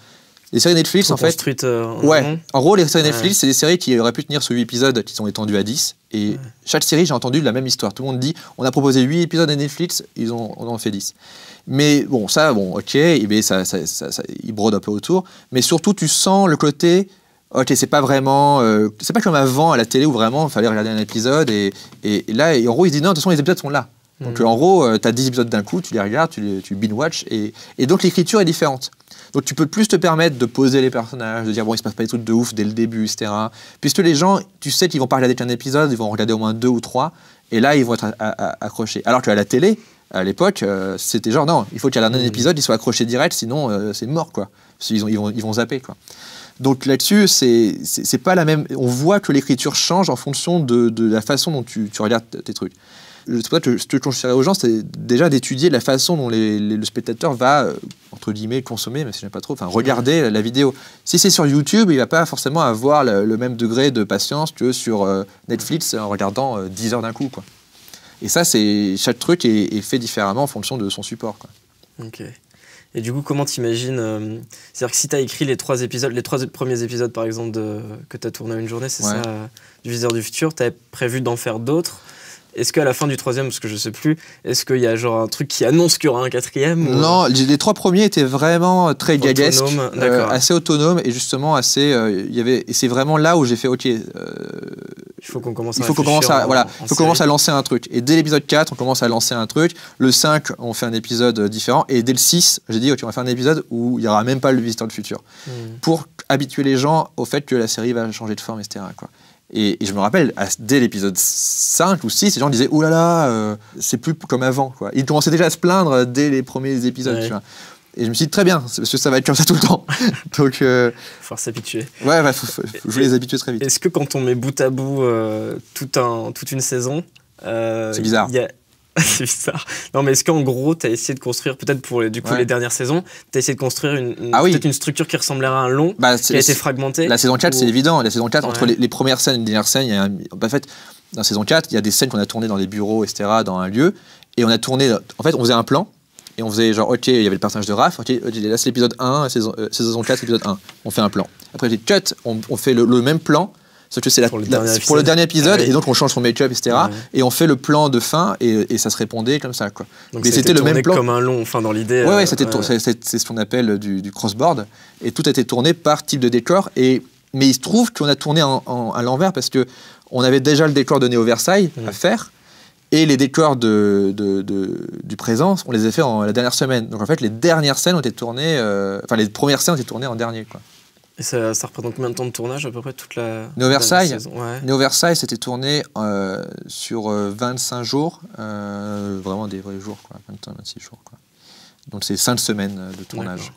Les séries Netflix, en fait. En gros, les séries Netflix, c'est des séries qui auraient pu tenir sur 8 épisodes, qui sont étendues à 10. Et chaque série, j'ai entendu la même histoire. Tout le monde dit on a proposé 8 épisodes à Netflix, on en fait 10. Mais bon, ok, et bien, ils brodent un peu autour. Mais surtout, tu sens le côté. Ok, c'est pas vraiment. C'est pas comme avant à la télé où vraiment il fallait regarder un épisode. Et là, en gros, ils disent non, de toute façon, les épisodes sont là. Donc en gros, tu as 10 épisodes d'un coup, tu les regardes, tu binge-watch. Et donc l'écriture est différente. Donc tu peux plus te permettre de poser les personnages, de dire bon, il se passe pas des trucs de ouf dès le début, etc. Puisque les gens, tu sais qu'ils vont pas regarder qu'un épisode, ils vont regarder au moins 2 ou 3, et là ils vont être accrochés. Alors qu'à la télé, à l'époque, c'était genre non, il faut qu'il y ait un épisode, ils soient accrochés direct, sinon c'est mort, quoi. Ils vont zapper, quoi. Donc là-dessus, c'est pas la même. On voit que l'écriture change en fonction de la façon dont tu regardes tes trucs. C'est pour ça que ce que je conseillerais aux gens, c'est déjà d'étudier la façon dont le spectateur va, entre guillemets, consommer, mais si j'aime pas trop, enfin, regarder la vidéo. Si c'est sur YouTube, il va pas forcément avoir le même degré de patience que sur Netflix en regardant 10 heures d'un coup, quoi. Et ça, chaque truc est fait différemment en fonction de son support, quoi. Ok. Et du coup, comment t'imagines c'est-à-dire que si tu as écrit les 3 premiers épisodes, par exemple, que tu as tourné à une journée, c'est ça, du Visiteur du Futur, tu avais prévu d'en faire d'autres? Est-ce qu'à la fin du troisième, parce que je sais plus, est-ce qu'il y a genre un truc qui annonce qu'il y aura un quatrième Non, les 3 premiers étaient vraiment très gaguesques, assez autonomes et justement assez. Et c'est vraiment là où j'ai fait OK. Il faut qu'on commence à lancer un truc. Et dès l'épisode 4, on commence à lancer un truc. Le 5, on fait un épisode différent. Et dès le 6, j'ai dit OK, on va faire un épisode où il n'y aura même pas le visiteur du futur. Pour habituer les gens au fait que la série va changer de forme, etc. quoi. Et je me rappelle, dès l'épisode 5 ou 6, les gens disaient « Ouh là là, c'est plus comme avant. » quoi. Ils commençaient déjà à se plaindre dès les premiers épisodes. Tu vois. Et je me suis dit « Très bien, parce que ça va être comme ça tout le temps. » Donc, faut s'habituer. Ouais, je voulais les habituer très vite. Est-ce que quand on met bout à bout toute une saison... c'est bizarre. C'est bizarre. Non, mais est-ce qu'en gros, tu as essayé de construire, peut-être pour les dernières saisons, tu as essayé de construire peut-être une structure qui ressemblerait à un long, qui a été fragmentée? La saison 4, c'est évident. La saison 4, entre les premières scènes et les dernières scènes, en fait, dans la saison 4, il y a des scènes qu'on a tournées dans des bureaux, etc., dans un lieu, et on a tourné... En fait, on faisait un plan, et on faisait genre, OK, il y avait le personnage de Raph, OK, là, c'est l'épisode 1, saison 4, l'épisode 1. On fait un plan. Après, j'ai cut, on fait le même plan, sauf que c'est pour le dernier épisode, et donc on change son make-up, etc. Et on fait le plan de fin, et ça se répondait comme ça. Quoi. Donc mais c'était le même plan. Comme un long, enfin dans l'idée. Ouais, c'est ce qu'on appelle du crossboard, et tout a été tourné par type de décor. Mais il se trouve qu'on a tourné à l'envers parce que on avait déjà le décor de Néo Versailles à faire, et les décors du présent, on les a fait la dernière semaine. Donc en fait, les dernières scènes ont été tournées, les premières scènes ont été tournées en dernier. Quoi. Et ça représente combien de temps de tournage à peu près toute la saison? Néo Versailles, c'était tourné sur 25 jours, vraiment des vrais jours, quoi, 26 jours. Quoi. Donc c'est 5 semaines de tournage.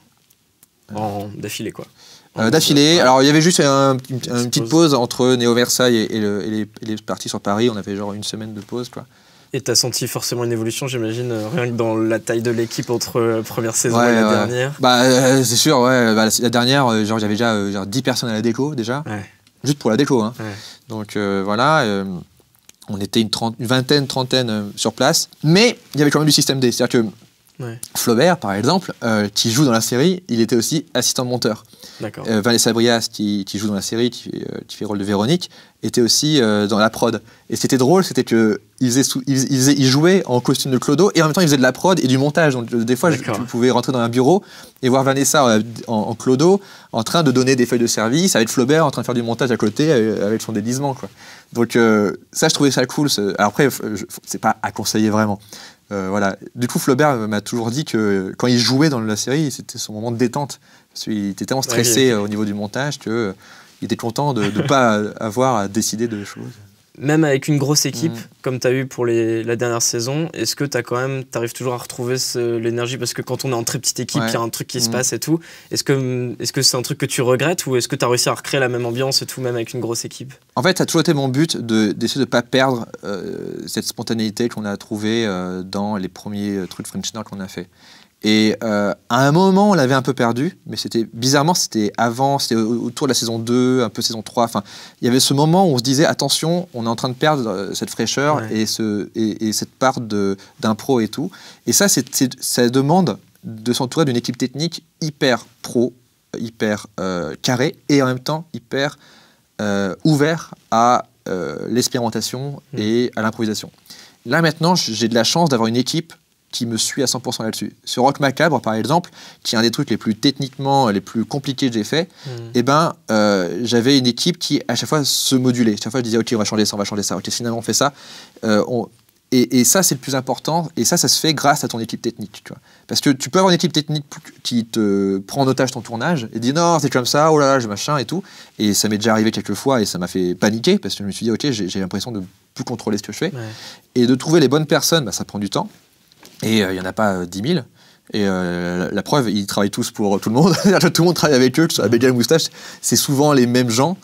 D'affilée, quoi. D'affilée. Alors il y avait juste une petite pause entre Néo Versailles et les parties sur Paris. On avait genre une semaine de pause, quoi. Et t'as senti forcément une évolution, j'imagine, rien que dans la taille de l'équipe entre la première saison et la dernière. C'est sûr, la dernière, j'avais déjà 10 personnes à la déco, déjà. Juste pour la déco. Hein. Donc voilà, on était une vingtaine, trentaine sur place. Mais il y avait quand même du système D. C'est-à-dire que Flaubert, par exemple, qui joue dans la série, il était aussi assistant de monteur. Vanessa Brias, qui joue dans la série, qui fait le rôle de Véronique, était aussi dans la prod. Et c'était drôle, c'était qu'il jouait en costume de Clodo, et en même temps il faisait de la prod et du montage. Donc des fois, tu pouvais rentrer dans un bureau et voir Vanessa en Clodo, en train de donner des feuilles de service, avec Flaubert en train de faire du montage à côté, avec son déguisement. Quoi. Donc ça, je trouvais ça cool. Alors après, c'est pas à conseiller vraiment. Voilà. Du coup, Flaubert m'a toujours dit que quand il jouait dans la série, c'était son moment de détente. Parce qu'il était tellement stressé au niveau du montage qu'il était content de ne pas avoir à décider de choses. Même avec une grosse équipe, comme tu as eu pour la dernière saison, est-ce que t'arrives toujours à retrouver l'énergie? Parce que quand on est en très petite équipe, il y a un truc qui se passe et tout. Est-ce que c'est un truc que tu regrettes, ou est-ce que tu as réussi à recréer la même ambiance et tout, même avec une grosse équipe? En fait, ça a toujours été mon but d'essayer de ne pas perdre cette spontanéité qu'on a trouvée dans les premiers trucs French Nerd qu'on a fait. Et à un moment, on l'avait un peu perdu, mais bizarrement, c'était autour de la saison 2, un peu saison 3. Enfin, il y avait ce moment où on se disait, attention, on est en train de perdre cette fraîcheur et cette part d'impro et tout. Et ça demande de s'entourer d'une équipe technique hyper pro, hyper carrée, et en même temps hyper ouvert à l'expérimentation et à l'improvisation. Là, maintenant, j'ai de la chance d'avoir une équipe qui me suit à 100% là-dessus. Sur Rock Macabre, par exemple, qui est un des trucs les plus compliqués que j'ai fait, j'avais une équipe qui, à chaque fois, se modulait. Chaque fois, je disais, OK, on va changer ça. OK, finalement, on fait ça. Et ça, c'est le plus important. Et ça se fait grâce à ton équipe technique. Tu vois. Parce que tu peux avoir une équipe technique qui te prend en otage ton tournage et dit, non, c'est comme ça, oh là là, j'ai machin et tout. Et ça m'est déjà arrivé quelques fois et ça m'a fait paniquer parce que je me suis dit, OK, j'ai l'impression de plus contrôler ce que je fais. Et de trouver les bonnes personnes, ça prend du temps. Et il n'y en a pas 10 000. Et la preuve, ils travaillent tous pour tout le monde. Tout le monde travaille avec eux, que ce soit la Bégueule Moustache, c'est souvent les mêmes gens.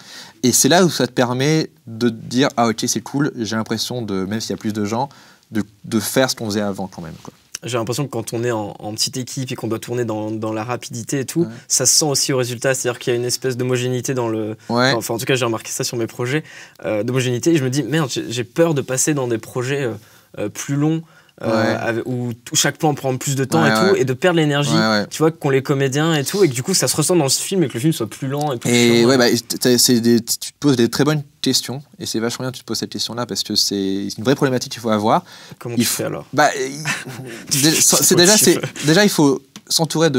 Et c'est là où ça te permet de te dire, ah ok, c'est cool, j'ai l'impression, même s'il y a plus de gens, de faire ce qu'on faisait avant quand même. Quoi. J'ai l'impression que quand on est en petite équipe et qu'on doit tourner dans la rapidité et tout, ça se sent aussi au résultat. C'est-à-dire qu'il y a une espèce d'homogénéité dans le... Enfin, en tout cas, j'ai remarqué ça sur mes projets, d'homogénéité. Et je me dis, merde, j'ai peur de passer dans des projets plus longs, où chaque plan prend plus de temps et tout, et de perdre l'énergie, tu vois, qu'ont les comédiens et tout, et que du coup ça se ressent dans ce film et que le film soit plus lent et tout. Et tu te poses des très bonnes questions, et c'est vachement bien que tu te poses cette question-là parce que c'est une vraie problématique qu'il faut avoir. Comment tu fais alors? Déjà, il faut s'entourer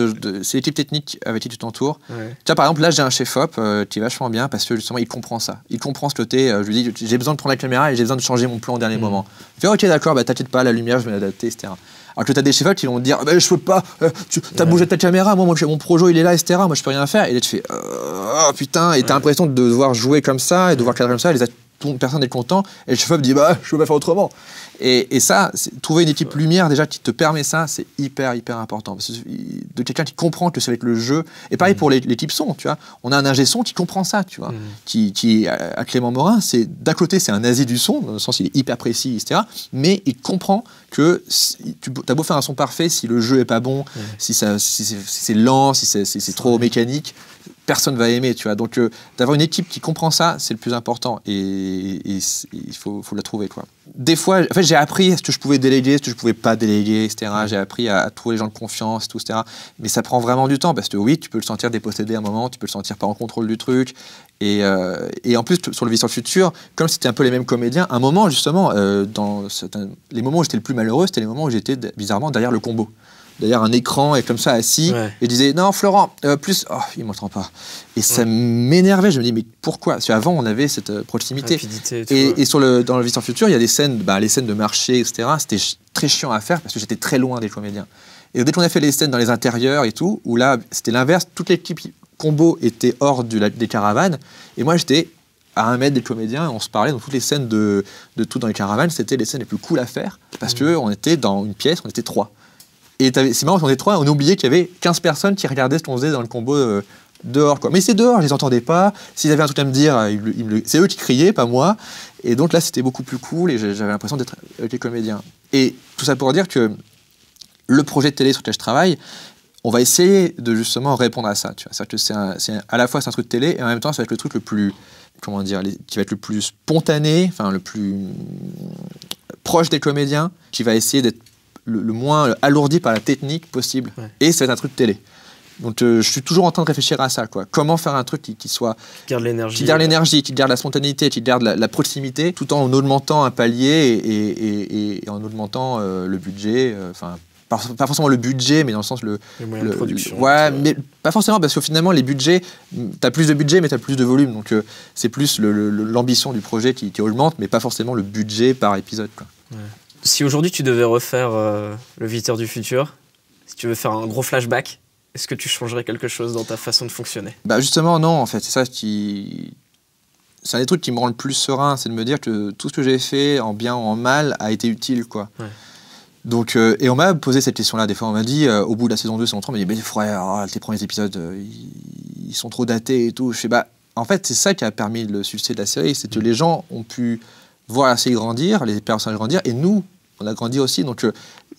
c'est l'équipe technique avec qui tu t'entoures. Tu vois, par exemple, là j'ai un chef-op qui est vachement bien parce que justement il comprend ça. Il comprend ce côté, je lui dis j'ai besoin de prendre la caméra et j'ai besoin de changer mon plan au dernier moment. Il fait ok d'accord, t'inquiète pas, la lumière je vais l'adapter, etc. Alors que t'as des chefs-op qui vont te dire je peux pas, t'as bougé ta caméra, moi mon projo il est là, etc. Moi je peux rien faire. Et là tu fais oh putain, et t'as l'impression de devoir jouer comme ça et de devoir cadrer comme ça, et personne n'est content, et le chef-op dit je peux pas faire autrement. Et ça, trouver une équipe lumière déjà qui te permet ça, c'est hyper important. Parce que de quelqu'un qui comprend que ça va être le jeu. Et pareil pour l'équipe son, tu vois. On a un ingé son qui comprend ça, tu vois. Qui à Clément Morin, d'un côté c'est un nazi du son, dans le sens il est hyper précis, etc. Mais il comprend que t'as beau faire un son parfait, si le jeu est pas bon, si c'est lent, si c'est trop mécanique, personne va aimer, tu vois. Donc d'avoir une équipe qui comprend ça, c'est le plus important, et il faut la trouver, quoi. Des fois, en fait, j'ai appris ce que je pouvais déléguer, ce que je pouvais pas déléguer, etc. J'ai appris à trouver les gens de confiance, tout, etc. Mais ça prend vraiment du temps parce que oui, tu peux le sentir dépossédé à un moment, tu peux le sentir pas en contrôle du truc, et en plus sur le Vision Future, comme c'était un peu les mêmes comédiens, un moment justement, les moments où j'étais le plus malheureux, c'était les moments où j'étais bizarrement derrière le combo. Derrière un écran et comme ça assis, et disait non Florent il m'entend pas, et ça m'énervait. Je me dis mais pourquoi? Parce qu'avant on avait cette proximité, et dans le Vision Future il y a des scènes, les scènes de marché, etc. C'était très chiant à faire parce que j'étais très loin des comédiens, et dès qu'on a fait les scènes dans les intérieurs et tout, où là c'était l'inverse, toute l'équipe combo était hors des caravanes, et moi j'étais à 1 mètre des comédiens, et on se parlait. Dans toutes les scènes de tout dans les caravanes, c'était les scènes les plus cool à faire parce qu'on était dans une pièce, on était 3. Et c'est marrant, on était 3, on oubliait qu'il y avait 15 personnes qui regardaient ce qu'on faisait dans le combo dehors, quoi. Mais c'est dehors, je les entendais pas. S'ils avaient un truc à me dire, c'est eux qui criaient, pas moi. Et donc là, c'était beaucoup plus cool, et j'avais l'impression d'être avec les comédiens. Et tout ça pour dire que le projet de télé sur lequel je travaille, on va essayer de justement répondre à ça. Tu vois. C'est-à-dire que à la fois c'est un truc de télé, et en même temps, ça va être le truc le plus, qui va être le plus spontané, enfin le plus proche des comédiens, qui va essayer d'être le moins alourdi par la technique possible. Et ça va être un truc de télé. Donc je suis toujours en train de réfléchir à ça, quoi. Comment faire un truc qui garde l'énergie, qui garde la spontanéité, qui garde la proximité, tout en augmentant un palier et en augmentant le budget. Pas forcément le budget, mais dans le sens les moyens de production. Mais pas forcément, parce que finalement les budgets, t'as plus de budget mais t'as plus de volume, donc c'est plus l'ambition du projet qui augmente, mais pas forcément le budget par épisode, quoi. Si aujourd'hui tu devais refaire le Visiteur du futur, si tu veux faire un gros flashback, est-ce que tu changerais quelque chose dans ta façon de fonctionner? Justement non, en fait, c'est un des trucs qui me rend le plus serein, c'est de me dire que tout ce que j'ai fait, en bien ou en mal, a été utile, quoi. Donc, et on m'a posé cette question-là, des fois on m'a dit, au bout de la saison 2, saison 3, on m'a dit, mais frère, tes premiers épisodes, ils sont trop datés et tout. Je fais, en fait, c'est ça qui a permis le succès de la série, c'est que les gens ont pu voir la série grandir, les personnages grandir, et nous, on a grandi aussi. Donc,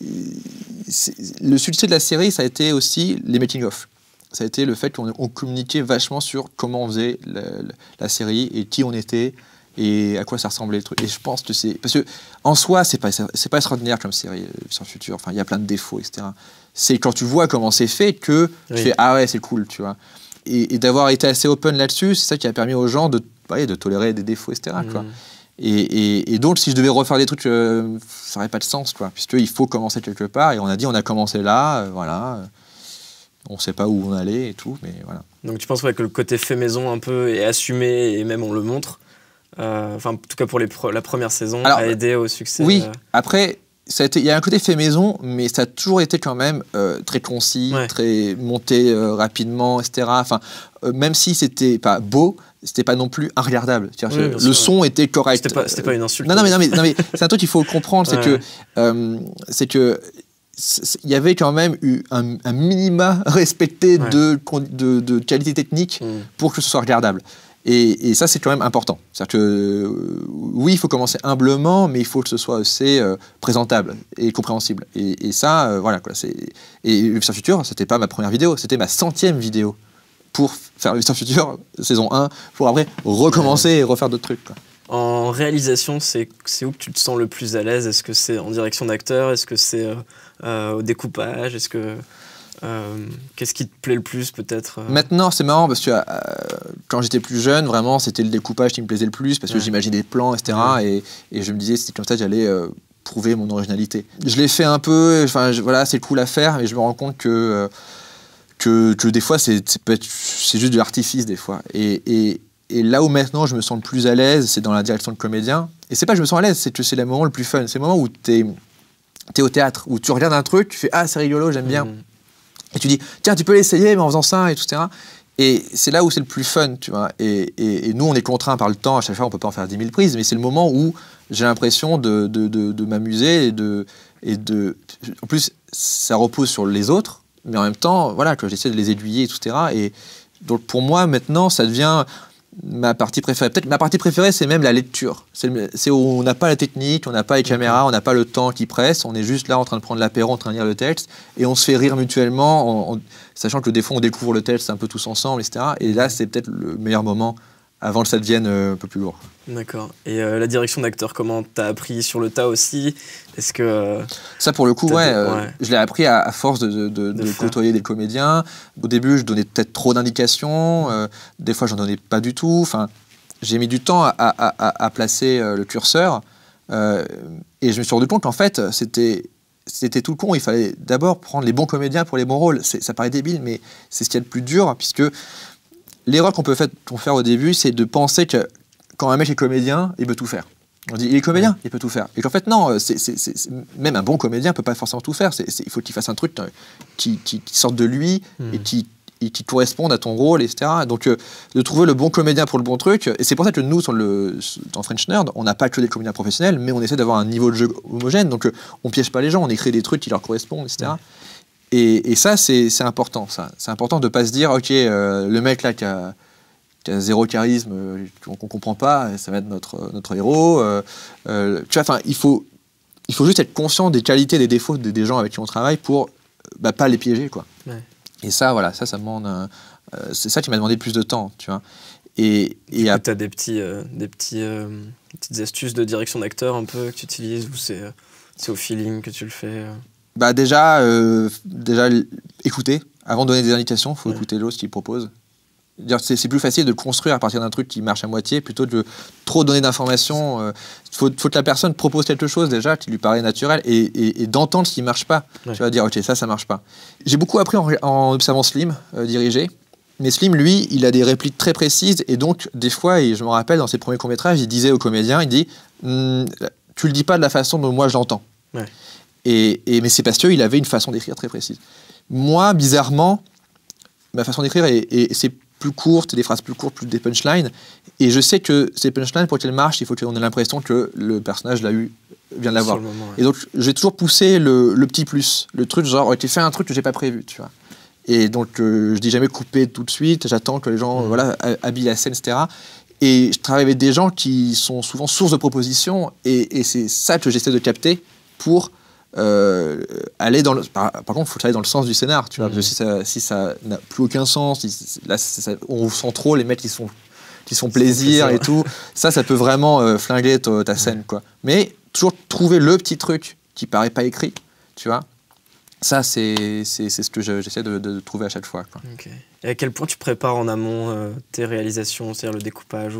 le succès de la série, ça a été aussi les making-of. Ça a été le fait qu'on communiquait vachement sur comment on faisait la série, et qui on était, et à quoi ça ressemblait le truc. Et je pense que c'est... Parce que, en soi, c'est pas extraordinaire comme série, Vision Future. Enfin, il y a plein de défauts, etc. C'est quand tu vois comment c'est fait que tu fais « Ah ouais, c'est cool », tu vois. Et d'avoir été assez open là-dessus, c'est ça qui a permis aux gens de tolérer des défauts, etc., quoi. Et donc, si je devais refaire des trucs, ça n'aurait pas de sens, quoi, puisqu'il faut commencer quelque part, et on a dit on a commencé là, voilà, on ne sait pas où on allait et tout, mais voilà. Donc tu penses que le côté fait maison un peu est assumé, et même on le montre, en tout cas pour la première saison, a aidé au succès? Oui, après, il y a un côté fait maison, mais ça a toujours été quand même très concis, très monté rapidement, etc. Enfin, même si c'était pas beau, c'était pas non plus inregardable. Le son était correct. C'était pas une insulte. Non, mais c'est un truc qu'il faut comprendre, c'est que il y avait quand même eu un minima respecté de qualité technique pour que ce soit regardable. Et ça, c'est quand même important. C'est-à-dire que, oui, il faut commencer humblement, mais il faut que ce soit assez présentable et compréhensible. Et ça, voilà, quoi. Et le Vision Future, c'était pas ma première vidéo, c'était ma 100e vidéo pour faire le Vision Future, saison 1, pour après recommencer et refaire d'autres trucs, quoi. En réalisation, c'est où que tu te sens le plus à l'aise? Est-ce que c'est en direction d'acteur? Est-ce que c'est au découpage? Qu'est-ce qui te plaît le plus peut-être? Maintenant, c'est marrant parce que quand j'étais plus jeune, vraiment, c'était le découpage qui me plaisait le plus parce que j'imaginais des plans, etc. Et je me disais, c'est comme ça que j'allais prouver mon originalité. Je l'ai fait un peu, voilà, c'est cool à faire, mais je me rends compte que des fois, c'est juste de l'artifice, des fois. Et là où maintenant je me sens le plus à l'aise, c'est dans la direction de comédien. Et c'est pas que je me sens à l'aise, c'est que c'est le moment le plus fun. C'est le moment où t'es au théâtre, où tu regardes un truc, tu fais « Ah, c'est rigolo, j'aime bien ». Et tu dis « Tiens, tu peux l'essayer, mais en faisant ça, etc. » Et c'est là où c'est le plus fun, tu vois. Et nous, on est contraints par le temps. À chaque fois, on peut pas en faire 10 000 prises, mais c'est le moment où j'ai l'impression de m'amuser En plus, ça repose sur les autres, mais en même temps, voilà, que j'essaie de les aiguiller, etc. Et donc, pour moi, maintenant, ça devient ma partie préférée. Peut-être ma partie préférée, c'est même la lecture. C'est où on n'a pas la technique, on n'a pas les caméras, on n'a pas le temps qui presse, on est juste là en train de prendre l'apéro, en train de lire le texte, et on se fait rire mutuellement, sachant que des fois on découvre le texte un peu tous ensemble, etc. Et là, c'est peut-être le meilleur moment avant que ça devienne un peu plus lourd. D'accord. Et la direction d'acteur, comment t'as appris sur le tas aussi? Est-ce que ça, pour le coup, je l'ai appris à force de côtoyer des comédiens. Au début, je donnais peut-être trop d'indications. Des fois, j'en donnais pas du tout. Enfin, j'ai mis du temps à placer le curseur. Et je me suis rendu compte qu'en fait, c'était tout le con. Il fallait d'abord prendre les bons comédiens pour les bons rôles. Ça paraît débile, mais c'est ce qu'il y a de plus dur, puisque l'erreur qu'on peut faire au début, c'est de penser que quand un mec est comédien, il peut tout faire. On dit, il est comédien, il peut tout faire. Et qu'en fait, non, même un bon comédien ne peut pas forcément tout faire. Il faut qu'il fasse un truc qui sorte de lui et qui corresponde à ton rôle, etc. Donc, de trouver le bon comédien pour le bon truc. Et c'est pour ça que nous, dans French Nerd, on n'a pas que des comédiens professionnels, mais on essaie d'avoir un niveau de jeu homogène. Donc, on ne piège pas les gens, on écrit des trucs qui leur correspondent, etc. Et ça, c'est important. C'est important de ne pas se dire, OK, le mec là qui a zéro charisme, qu'on ne comprend pas, ça va être notre héros. Tu vois, il faut juste être conscient des qualités, des défauts des gens avec qui on travaille pour pas les piéger, quoi. Ouais. Et ça, voilà, ça demande... c'est ça qui m'a demandé plus de temps, tu vois. Et tu as des petites astuces de direction d'acteur un peu que tu utilises, ou c'est au feeling que tu le fais? Déjà, écouter. Avant de donner des indications, il faut écouter l'autre, ce qu'il propose. C'est plus facile de construire à partir d'un truc qui marche à moitié plutôt que de trop donner d'informations. Faut que la personne propose quelque chose déjà qui lui paraît naturel et d'entendre ce qui ne marche pas. Tu vas dire, OK, ça marche pas. J'ai beaucoup appris en observant Slim diriger. Mais Slim, lui, il a des répliques très précises et donc, des fois, et je me rappelle, dans ses premiers courts-métrages, il disait aux comédiens, il dit, tu le dis pas de la façon dont moi je l'entends. Ouais. Mais c'est parce qu'il avait une façon d'écrire très précise. Moi, bizarrement, ma façon d'écrire, c'est plus courte, des phrases plus courtes, plus des punchlines. Et je sais que ces punchlines, pour qu'elles marchent, il faut qu'on ait l'impression que le personnage vient de l'avoir. Et donc, j'ai toujours poussé le petit plus. Le truc genre, OK, fais un truc que j'ai pas prévu, tu vois. Et donc, je dis jamais couper tout de suite. J'attends que les gens habillent la scène, etc. Et je travaille avec des gens qui sont souvent source de propositions. Et c'est ça que j'essaie de capter pour aller dans le... Par contre, il faut aller dans le sens du scénar, tu vois, parce que si ça n'a plus aucun sens, là, on sent trop les mecs qui sont plaisir et tout, ça peut vraiment flinguer ta scène, quoi. Mais toujours trouver le petit truc qui paraît pas écrit, tu vois, ça, c'est ce que j'essaie de trouver à chaque fois, quoi. Okay. Et à quel point tu prépares en amont tes réalisations, c'est-à-dire le découpage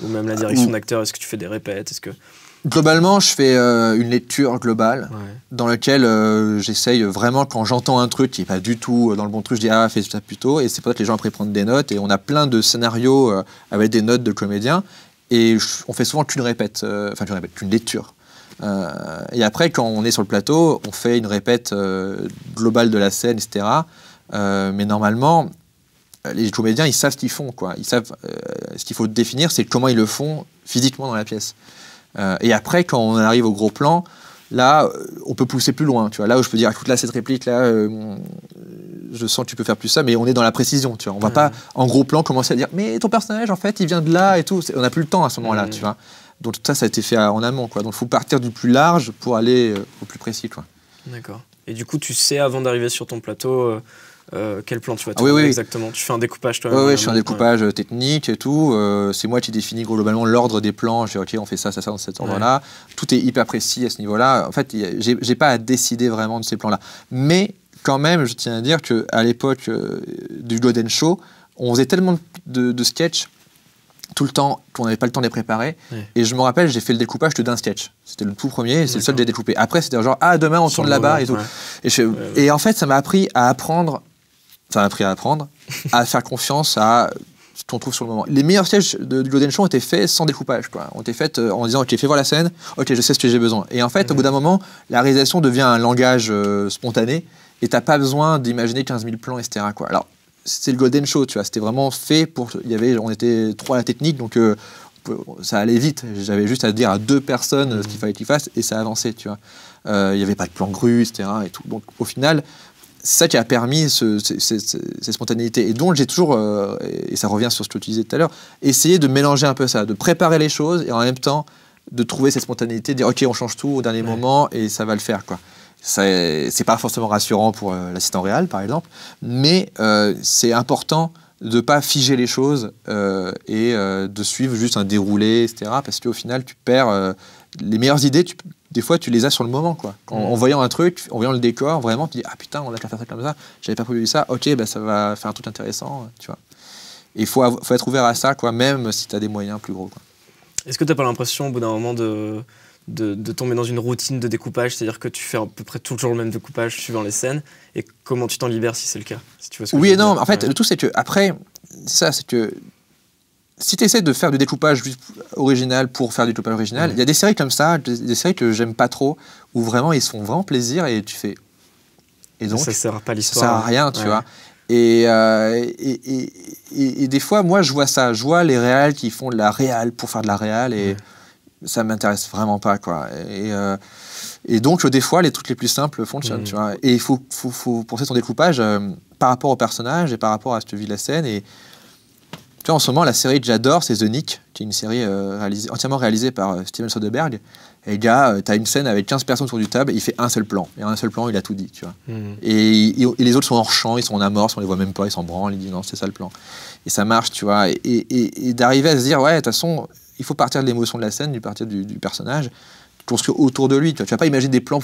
ou même la direction d'acteur? Est-ce que tu fais des répètes? Globalement, je fais une lecture globale dans laquelle j'essaye vraiment, quand j'entends un truc qui n'est pas du tout dans le bon truc, je dis fais ça plutôt. Et c'est pour ça que les gens après prennent des notes. Et on a plein de scénarios avec des notes de comédiens. Et on fait souvent qu'une lecture. Et après, quand on est sur le plateau, on fait une répète globale de la scène, etc. Mais normalement, les comédiens, ils savent ce qu'ils font, quoi. Ils savent ce qu'il faut définir, c'est comment ils le font physiquement dans la pièce. Et après, quand on arrive au gros plan, là, on peut pousser plus loin. Tu vois, là où je peux dire, écoute, là, cette réplique, là, je sens que tu peux faire plus ça, mais on est dans la précision. Tu vois, on va pas, en gros plan, commencer à dire, mais ton personnage, en fait, il vient de là et tout. On n'a plus le temps à ce moment-là, tu vois. Donc ça a été fait en amont, quoi. Donc il faut partir du plus large pour aller au plus précis, quoi. D'accord. Et du coup, tu sais, avant d'arriver sur ton plateau, quel plan tu vas Ah oui, tourner oui. exactement? Tu fais un découpage toi? Oui, je fais un découpage technique et tout. C'est moi qui définis globalement l'ordre des plans. Je dis, ok, on fait ça, ça, ça dans cet ordre-là. Tout est hyper précis à ce niveau-là. En fait, j'ai pas à décider vraiment de ces plans-là. Mais quand même, je tiens à dire qu'à l'époque du Golden Show, on faisait tellement de sketchs tout le temps qu'on n'avait pas le temps de les préparer. Ouais. Et je me rappelle, j'ai fait le découpage que d'un sketch. C'était le tout premier, c'est le seul que j'ai découpé. Après, c'était genre, ah, demain, on tourne là-bas et tout. Ouais. Et en fait, ça m'a appris à apprendre, à faire confiance à ce qu'on trouve sur le moment. Les meilleurs sketchs du Golden Show ont été faits sans découpage, quoi. Ont été faits en disant, ok, fais voir la scène, ok, je sais ce que j'ai besoin. Et en fait, au bout d'un moment, la réalisation devient un langage spontané et t'as pas besoin d'imaginer 15 000 plans, etc., quoi. Alors, c'est le Golden Show, tu vois, c'était vraiment fait pour... on était 3 à la technique, donc ça allait vite. J'avais juste à dire à 2 personnes ce qu'il fallait qu'ils fassent et ça avançait, tu vois. Il n'y avait pas de plan grue, etc., et tout. Donc, au final, c'est ça qui a permis ces spontanéités. Et donc, j'ai toujours, et ça revient sur ce que tu disais tout à l'heure, essayé de mélanger un peu ça, de préparer les choses et en même temps de trouver cette spontanéité, de dire, ok, on change tout au dernier moment et ça va le faire, quoi. C'est pas forcément rassurant pour l'assistant réel, par exemple, mais c'est important de ne pas figer les choses et de suivre juste un déroulé, etc. Parce qu'au final, tu perds les meilleures idées. Des fois, tu les as sur le moment, quoi. En voyant un truc, en voyant le décor, vraiment, tu dis, ah putain, on a qu'à faire ça comme ça, j'avais pas prévu ça, ok, bah, ça va faire un truc intéressant, tu vois. Et il faut être ouvert à ça, quoi, même si tu as des moyens plus gros, quoi. Est-ce que tu n'as pas l'impression, au bout d'un moment, de tomber dans une routine de découpage, c'est-à-dire que tu fais à peu près toujours le même découpage suivant les scènes, et comment tu t'en libères si c'est le cas, si tu vois ce que Oui je et veux non, dire. en fait, le tout c'est que après, c'est que si tu essaies de faire du découpage original pour faire du découpage original, il y a des séries comme ça, des séries que j'aime pas trop, où vraiment ils se font vraiment plaisir et tu fais. Et donc, ça sert pas l'histoire. Ça sert à rien, tu vois. Et des fois, moi, je vois ça. Je vois les réals qui font de la réal pour faire de la réal et ça m'intéresse vraiment pas, quoi. Et donc, des fois, les trucs les plus simples fonctionnent, tu vois. Et il faut penser ton découpage par rapport au personnage et par rapport à ce que vit la scène. Et tu vois, en ce moment, la série que j'adore, c'est The Nick, qui est une série entièrement réalisée par Steven Soderbergh. Et le gars, t'as une scène avec 15 personnes autour du table, et il fait un seul plan. Et en un seul plan, il a tout dit, tu vois. Et les autres sont hors champ, ils sont en amorce, on les voit même pas, ils s'en branlent, ils disent non, c'est ça le plan. Et ça marche, tu vois. Et d'arriver à se dire, ouais, de toute façon, il faut partir de l'émotion de la scène, partir du personnage, construire autour de lui. Tu vas pas imaginer des plans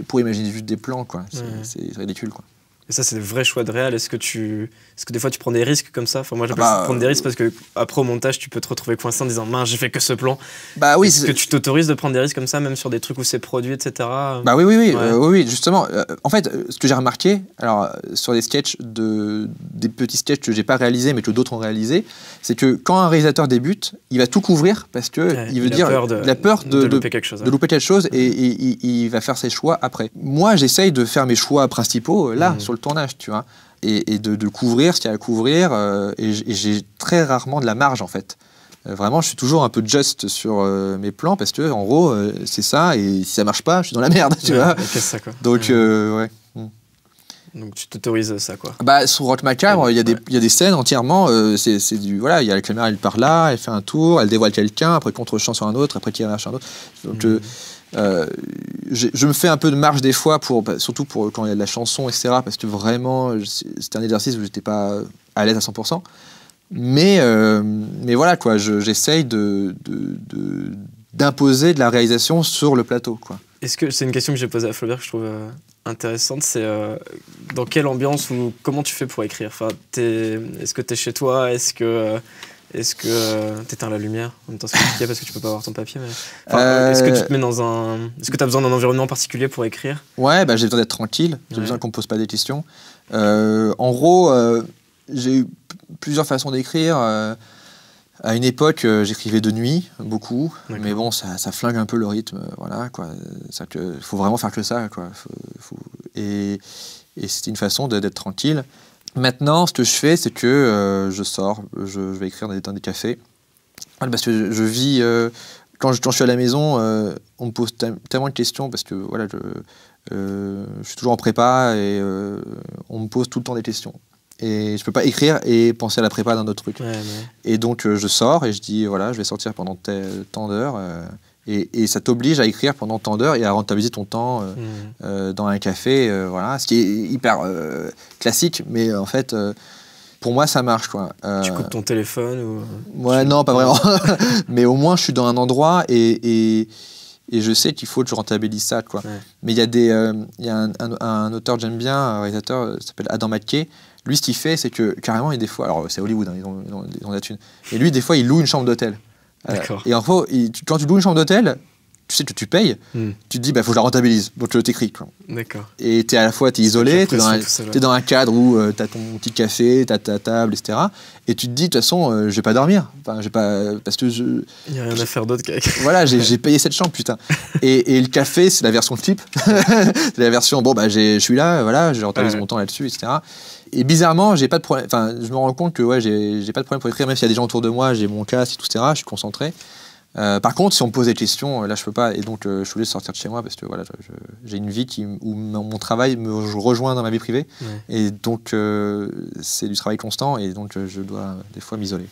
pour imaginer juste des plans, quoi. C'est ridicule, quoi. Et ça, c'est des vrais choix de réal. Est-ce que des fois tu prends des risques comme ça? Enfin, moi, j'appelle ça prendre des risques parce que après au montage, tu peux te retrouver coincé en disant mince, j'ai fait que ce plan. Bah oui. Est-ce que tu t'autorises de prendre des risques comme ça, même sur des trucs où c'est produit, etc. Bah oui, oui, justement. En fait, ce que j'ai remarqué, alors sur des sketchs des petits sketchs que j'ai pas réalisés, mais que d'autres ont réalisés, c'est que quand un réalisateur débute, il va tout couvrir parce que il a peur de louper quelque chose. De louper quelque chose et il va faire ses choix après. Moi, j'essaye de faire mes choix principaux là sur le tournage, tu vois, et de couvrir ce qu'il y a à couvrir, et j'ai très rarement de la marge, en fait. Vraiment, je suis toujours un peu just sur mes plans parce que, en gros, c'est ça, et si ça marche pas, je suis dans la merde, tu vois. Ça, quoi. Donc, ouais. Donc tu t'autorises ça, quoi. Bah, sur Rock Macabre, il y a des scènes entièrement, c'est du, voilà, il y a la caméra, elle part là, elle fait un tour, elle dévoile quelqu'un, après contre-champ sur un autre, après tire sur un autre. Donc, je me fais un peu de marge des fois, surtout pour quand il y a de la chanson, etc., parce que vraiment, c'était un exercice où j'étais pas à l'aise à 100%. Mais voilà, quoi, j'essaye d'imposer de la réalisation sur le plateau, quoi. Est-ce que c'est une question que j'ai posée à Flaubert que je trouve intéressante, c'est dans quelle ambiance ou comment tu fais pour écrire? Enfin, est-ce que tu es chez toi? Est-ce que t'éteins la lumière? En même temps, c'est compliqué parce que tu peux pas avoir ton papier. Mais... est-ce que tu te mets est-ce que tu as besoin d'un environnement particulier pour écrire? Ouais, bah, j'ai besoin d'être tranquille. J'ai besoin qu'on me pose pas des questions. En gros, j'ai eu plusieurs façons d'écrire. À une époque, j'écrivais de nuit, beaucoup, mais bon, ça flingue un peu le rythme, voilà, quoi. Faut vraiment faire que ça, quoi. Et c'était une façon d'être tranquille. Maintenant, ce que je fais, c'est que je sors, je vais écrire dans des cafés, parce que je vis... quand je suis à la maison, on me pose tellement de questions, parce que voilà, je suis toujours en prépa, et on me pose tout le temps des questions. Et je peux pas écrire et penser à la prépa d'un autre truc. Et donc je sors et je dis voilà, je vais sortir pendant tant d'heures Et ça t'oblige à écrire pendant tant d'heures et à rentabiliser ton temps dans un café, voilà, ce qui est hyper classique, mais en fait, pour moi, ça marche, quoi. Tu coupes ton téléphone ou... Ouais, non, pas vraiment. Mais au moins, je suis dans un endroit et je sais qu'il faut que je rentabilise ça, quoi. Ouais. Mais il y a un auteur que j'aime bien, un réalisateur, s'appelle Adam McKay. Lui, ce qu'il fait, c'est que carrément, il des fois, alors c'est Hollywood, hein, ils ont la thune. Et lui, des fois, il loue une chambre d'hôtel. Et en gros, quand tu loues une chambre d'hôtel, tu sais que tu payes, tu te dis, bah, faut que je la rentabilise. Donc, tu t'écris, quoi. D'accord. Et à la fois, t'es isolé, t'es dans un cadre où t'as ton petit café, t'as ta table, etc. Et tu te dis, de toute façon, je vais pas dormir. Enfin, je vais pas, parce que il n'y a rien à faire d'autre qu'avec. Voilà, j'ai payé cette chambre, putain. Et le café, c'est la version type. C'est la version, bon, bah, je suis là, voilà, je rentabilise mon temps là-dessus, etc. Et bizarrement, j'ai pas de problème. Enfin, je me rends compte que ouais, j'ai pas de problème pour écrire, même s'il y a des gens autour de moi, j'ai mon casque, etc. Je suis concentré. Par contre, si on me pose des questions, là, je peux pas. Et donc, je suis obligé de sortir de chez moi parce que voilà, j'ai une vie où mon travail me rejoint dans ma vie privée. Ouais. Et donc, c'est du travail constant. Et donc, je dois des fois m'isoler.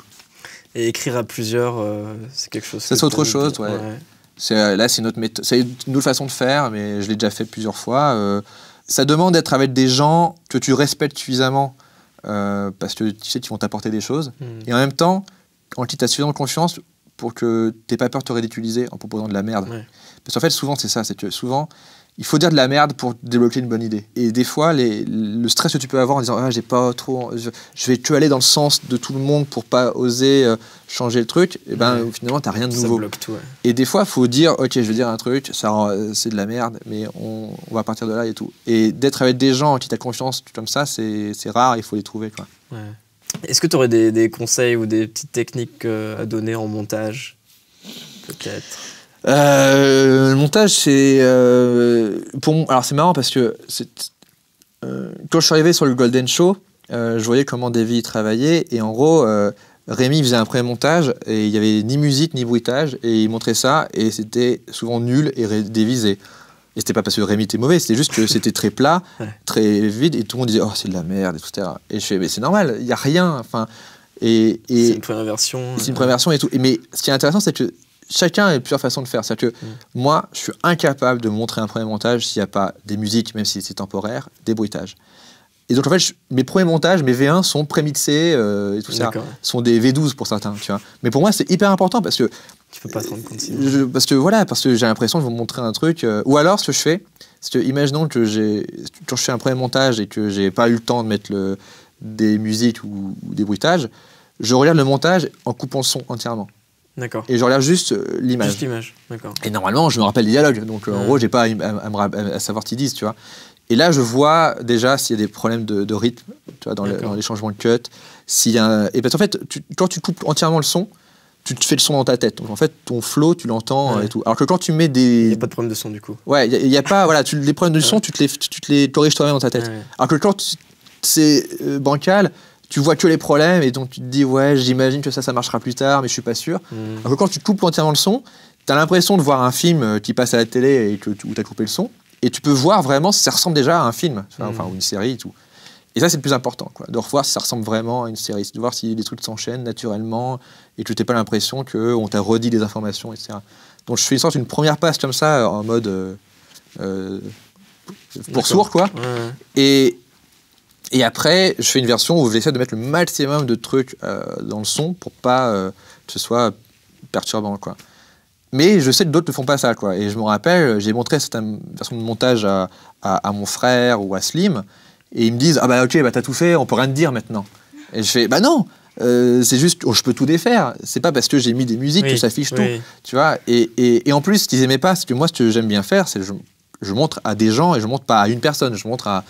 Et écrire à plusieurs, c'est quelque chose. Ça, c'est autre chose, ouais. Là, c'est une autre façon de faire, mais je l'ai déjà fait plusieurs fois. Ça demande d'être avec des gens que tu respectes suffisamment parce que tu sais qu'ils vont t'apporter des choses. Et en même temps, en qui tu as suffisamment confiance pour que tu n'aies pas peur de te ridiculiser en proposant de la merde. Ouais. Parce qu'en fait, souvent, c'est ça. C'est que souvent, il faut dire de la merde pour débloquer une bonne idée. Et des fois, le stress que tu peux avoir en disant « Ah, j'ai pas trop... Je vais que aller dans le sens de tout le monde pour pas oser changer le truc. » Et ben, finalement, tu n'as rien de nouveau. Ça bloque tout, ouais. Et des fois, il faut dire « Ok, je vais dire un truc, c'est de la merde, mais on va partir de là et tout. » Et d'être avec des gens en qui tu as confiance comme ça, c'est rare, il faut les trouver, quoi. Ouais. Est-ce que tu aurais des conseils ou des petites techniques à donner en montage, peut-être? Le montage, c'est... alors, c'est marrant parce que quand je suis arrivé sur le Golden Show, je voyais comment Davy travaillait. Et en gros, Rémi faisait un premier montage et il n'y avait ni musique ni bruitage. Et il montrait ça et c'était souvent nul et dévisé. Et c'était pas parce que Rémi était mauvais, c'était juste que c'était très plat, très vide, et tout le monde disait « Oh, c'est de la merde, etc. » Et je fais « Mais c'est normal, il n'y a rien. » Enfin, c'est une première version. C'est une première version et tout. Mais ce qui est intéressant, c'est que chacun a plusieurs façons de faire. C'est-à-dire que moi, je suis incapable de montrer un premier montage s'il n'y a pas des musiques, même si c'est temporaire, des bruitages. Et donc, en fait, mes premiers montages, mes V1 sont prémixés et tout ça. Sont des V12 pour certains, tu vois. Mais pour moi, c'est hyper important parce que tu peux pas te rendre compte. Parce que j'ai l'impression de vous montrer un truc. Ou alors, ce que je fais, c'est que, imaginons que quand je fais un premier montage et que j'ai pas eu le temps de mettre des musiques ou des bruitages, je regarde le montage en coupant le son entièrement. D'accord. Et je regarde juste l'image. Juste l'image, d'accord. Et normalement, je me rappelle les dialogues. Donc, en gros, j'ai pas à savoir ce qu'ils disent, tu vois. Et là, je vois déjà s'il y a des problèmes de rythme, tu vois, dans les changements de cut. Et parce qu'en fait, quand tu coupes entièrement le son, tu te fais le son dans ta tête. Donc en fait, ton flow, tu l'entends et tout. Alors que quand tu mets des... Il n'y a pas de problème de son du coup. Ouais, il n'y a pas... Voilà, les problèmes de son, tu te les corriges toi-même dans ta tête. Alors que quand c'est bancal, tu vois que les problèmes et donc tu te dis, ouais, j'imagine que ça marchera plus tard, mais je suis pas sûr. Alors que quand tu coupes entièrement le son, tu as l'impression de voir un film qui passe à la télé et où tu as coupé le son. Et tu peux voir vraiment si ça ressemble déjà à un film, enfin, ou une série et tout. Et ça, c'est le plus important, quoi, de revoir si ça ressemble vraiment à une série, de voir si les trucs s'enchaînent naturellement et que tu n'aies pas l'impression qu'on t'a redit des informations, etc. Donc, je fais une première passe comme ça, en mode pour sourd, quoi. Et après, je fais une version où j'essaie de mettre le maximum de trucs dans le son pour pas que ce soit perturbant, quoi. Mais je sais que d'autres ne font pas ça, quoi. Et je me rappelle, j'ai montré cette version de montage à mon frère ou à Slim. Et ils me disent « Ah bah ok, bah t'as tout fait, on peut rien te dire maintenant. » Et je fais « Bah non, c'est juste, je peux tout défaire. C'est pas parce que j'ai mis des musiques que ça affiche tout. » Tu vois, et en plus, ce qu'ils aimaient pas, c'est que moi, ce que j'aime bien faire, c'est que je montre à des gens et je montre pas à une personne, je montre à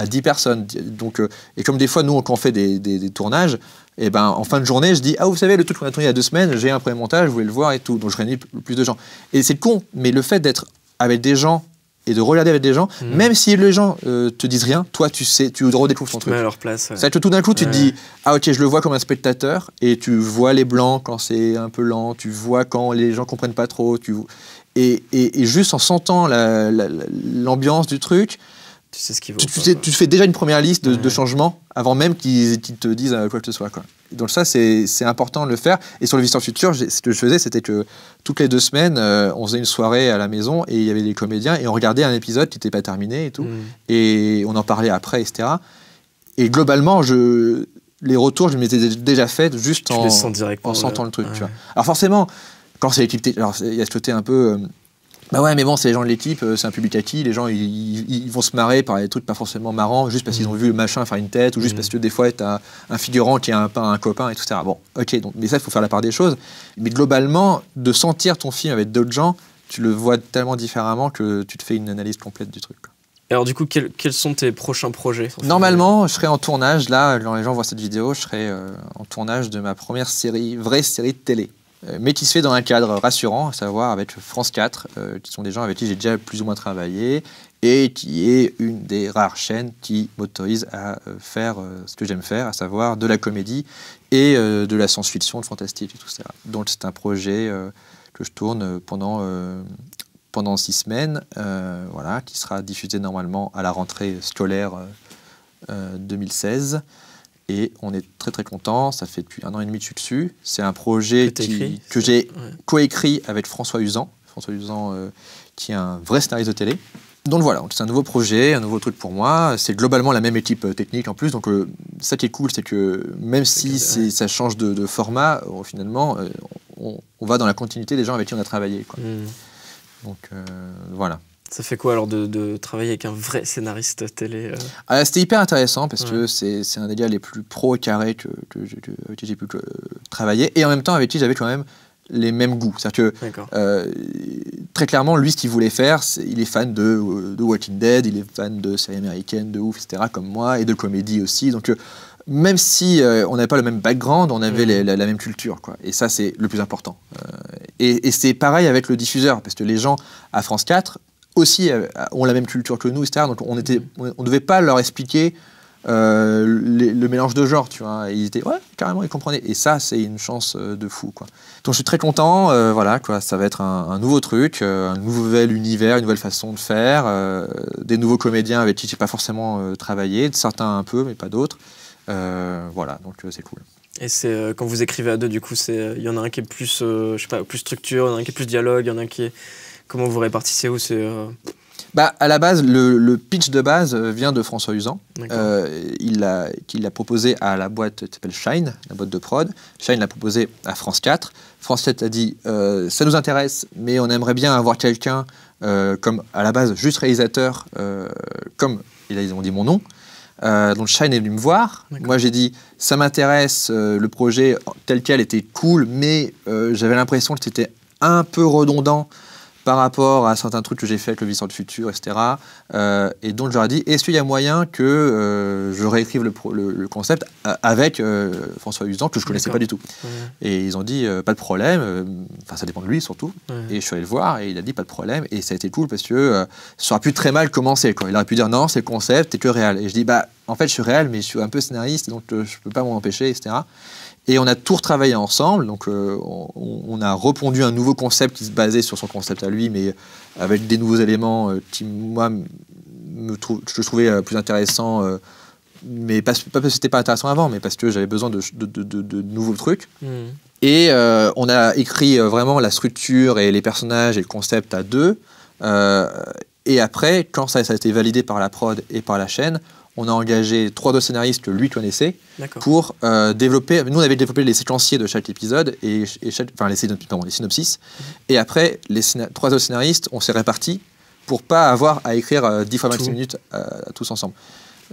10 personnes. Donc, et comme des fois, nous, quand on fait des tournages, et ben, en fin de journée, je dis « Ah, vous savez, le truc qu'on a tourné il y a 2 semaines, j'ai un premier montage, vous voulez le voir et tout. » Donc je réunis plus de gens. Et c'est con, mais le fait d'être avec des gens et de regarder avec des gens, même si les gens te disent rien, toi tu sais, tu redécouvres ton truc. Tu te mets à leur place. Ouais. C'est-à-dire que tout d'un coup tu te dis ah ok, je le vois comme un spectateur et tu vois les blancs quand c'est un peu lent, tu vois quand les gens comprennent pas trop, et juste en sentant l'ambiance du truc, Tu sais ce qu'il vaut. Tu fais déjà une première liste de changements avant même qu'ils te disent quoi que ce soit, quoi. Donc ça, c'est important de le faire. Et sur le Visiteur du Futur, ce que je faisais, c'était que toutes les 2 semaines, on faisait une soirée à la maison et il y avait des comédiens et on regardait un épisode qui n'était pas terminé et tout. Et on en parlait après, etc. Et globalement, les retours, je m'étais déjà fait juste en sentant le truc. Tu vois. Alors forcément, quand c'est l'équipe, alors il y a ce côté un peu... bah ouais, mais bon, c'est les gens de l'équipe, c'est un public acquis, les gens ils vont se marrer par des trucs pas forcément marrants, juste parce qu'ils ont vu le machin faire une tête, ou juste parce que des fois t'as un figurant qui a un copain, etc. Bon, ok, donc, mais ça, il faut faire la part des choses. Mais globalement, de sentir ton film avec d'autres gens, tu le vois tellement différemment que tu te fais une analyse complète du truc. Et alors du coup, quels sont tes prochains projets? Normalement, je serai en tournage, là, quand les gens voient cette vidéo, je serai en tournage de ma première vraie série de télé. Mais qui se fait dans un cadre rassurant, à savoir avec France 4, qui sont des gens avec qui j'ai déjà plus ou moins travaillé, et qui est une des rares chaînes qui m'autorise à faire ce que j'aime faire, à savoir de la comédie et de la science-fiction, de fantastique et tout ça. Donc c'est un projet que je tourne pendant 6 semaines, voilà, qui sera diffusé normalement à la rentrée scolaire 2016. Et on est très très content, ça fait depuis 1 an et demi que je suis dessus. C'est un projet que j'ai coécrit avec François Uzan. François Uzan qui est un vrai scénariste de télé. Donc voilà, c'est un nouveau projet, un nouveau truc pour moi. C'est globalement la même équipe technique en plus. Donc ça qui est cool, c'est que même si ça change de format, finalement, on va dans la continuité des gens avec qui on a travaillé, quoi. Donc voilà. Ça fait quoi alors de travailler avec un vrai scénariste télé C'était hyper intéressant parce que c'est un des gars les plus pros et carrés que j'ai pu travailler, et en même temps avec qui j'avais quand même les mêmes goûts. C'est-à-dire que très clairement, lui, ce qu'il voulait faire, il est fan de Walking Dead, il est fan de séries américaines, de ouf, etc., comme moi, et de comédie aussi. Donc même si on n'avait pas le même background, on avait la même culture, quoi. Et ça, c'est le plus important. Et c'est pareil avec le diffuseur, parce que les gens à France 4 aussi ont la même culture que nous, etc. Donc on ne devait pas leur expliquer le mélange de genres, tu vois. Ils étaient, ouais, carrément, ils comprenaient. Et ça, c'est une chance de fou, quoi. Donc je suis très content, voilà, quoi. Ça va être un nouveau truc, un nouvel univers, une nouvelle façon de faire, des nouveaux comédiens avec qui je n'ai pas forcément travaillé, certains un peu, mais pas d'autres. Voilà, donc c'est cool. Et c'est quand vous écrivez à deux, du coup, il y en a un qui est plus, je sais pas, plus structure, il y en a un qui est plus dialogue, il y en a un qui est... Comment vous répartissez où Bah, à la base, le pitch de base vient de François Uzan. Il l'a proposé à la boîte qui s'appelle Shine, la boîte de prod. Shine l'a proposé à France 4. France 4 a dit ça nous intéresse, mais on aimerait bien avoir quelqu'un comme à la base juste réalisateur, comme ils ont dit mon nom. Donc Shine est venu me voir. Moi j'ai dit ça m'intéresse, le projet tel quel était cool, mais j'avais l'impression que c'était un peu redondant par rapport à certains trucs que j'ai fait avec le Visiteur du Futur, etc. Et donc je leur ai dit, est-ce qu'il y a moyen que je réécrive le concept avec François Uzan, que je ne connaissais pas du tout. Et ils ont dit, pas de problème, enfin ça dépend de lui surtout. Et je suis allé le voir et il a dit, pas de problème. Et ça a été cool parce que ça aurait pu très mal commencer, quoi. Il aurait pu dire, non, c'est le concept, t'es que réel. Et je dis, bah en fait je suis réel, mais je suis un peu scénariste, donc je ne peux pas m'en empêcher, etc. Et on a tout retravaillé ensemble, donc on a repondu un nouveau concept qui se basait sur son concept à lui, mais avec des nouveaux éléments qui, moi, je trouvais plus intéressants, mais pas parce que c'était pas intéressant avant, mais parce que j'avais besoin de nouveaux trucs. Et on a écrit vraiment la structure et les personnages et le concept à deux. Et après, quand ça a été validé par la prod et par la chaîne, on a engagé 3 autres scénaristes que lui connaissait pour développer. Nous, on avait développé les séquenciers de chaque épisode, les synopsis. Et après, les 3 autres scénaristes, on s'est répartis pour pas avoir à écrire 10 fois 26 minutes tous ensemble.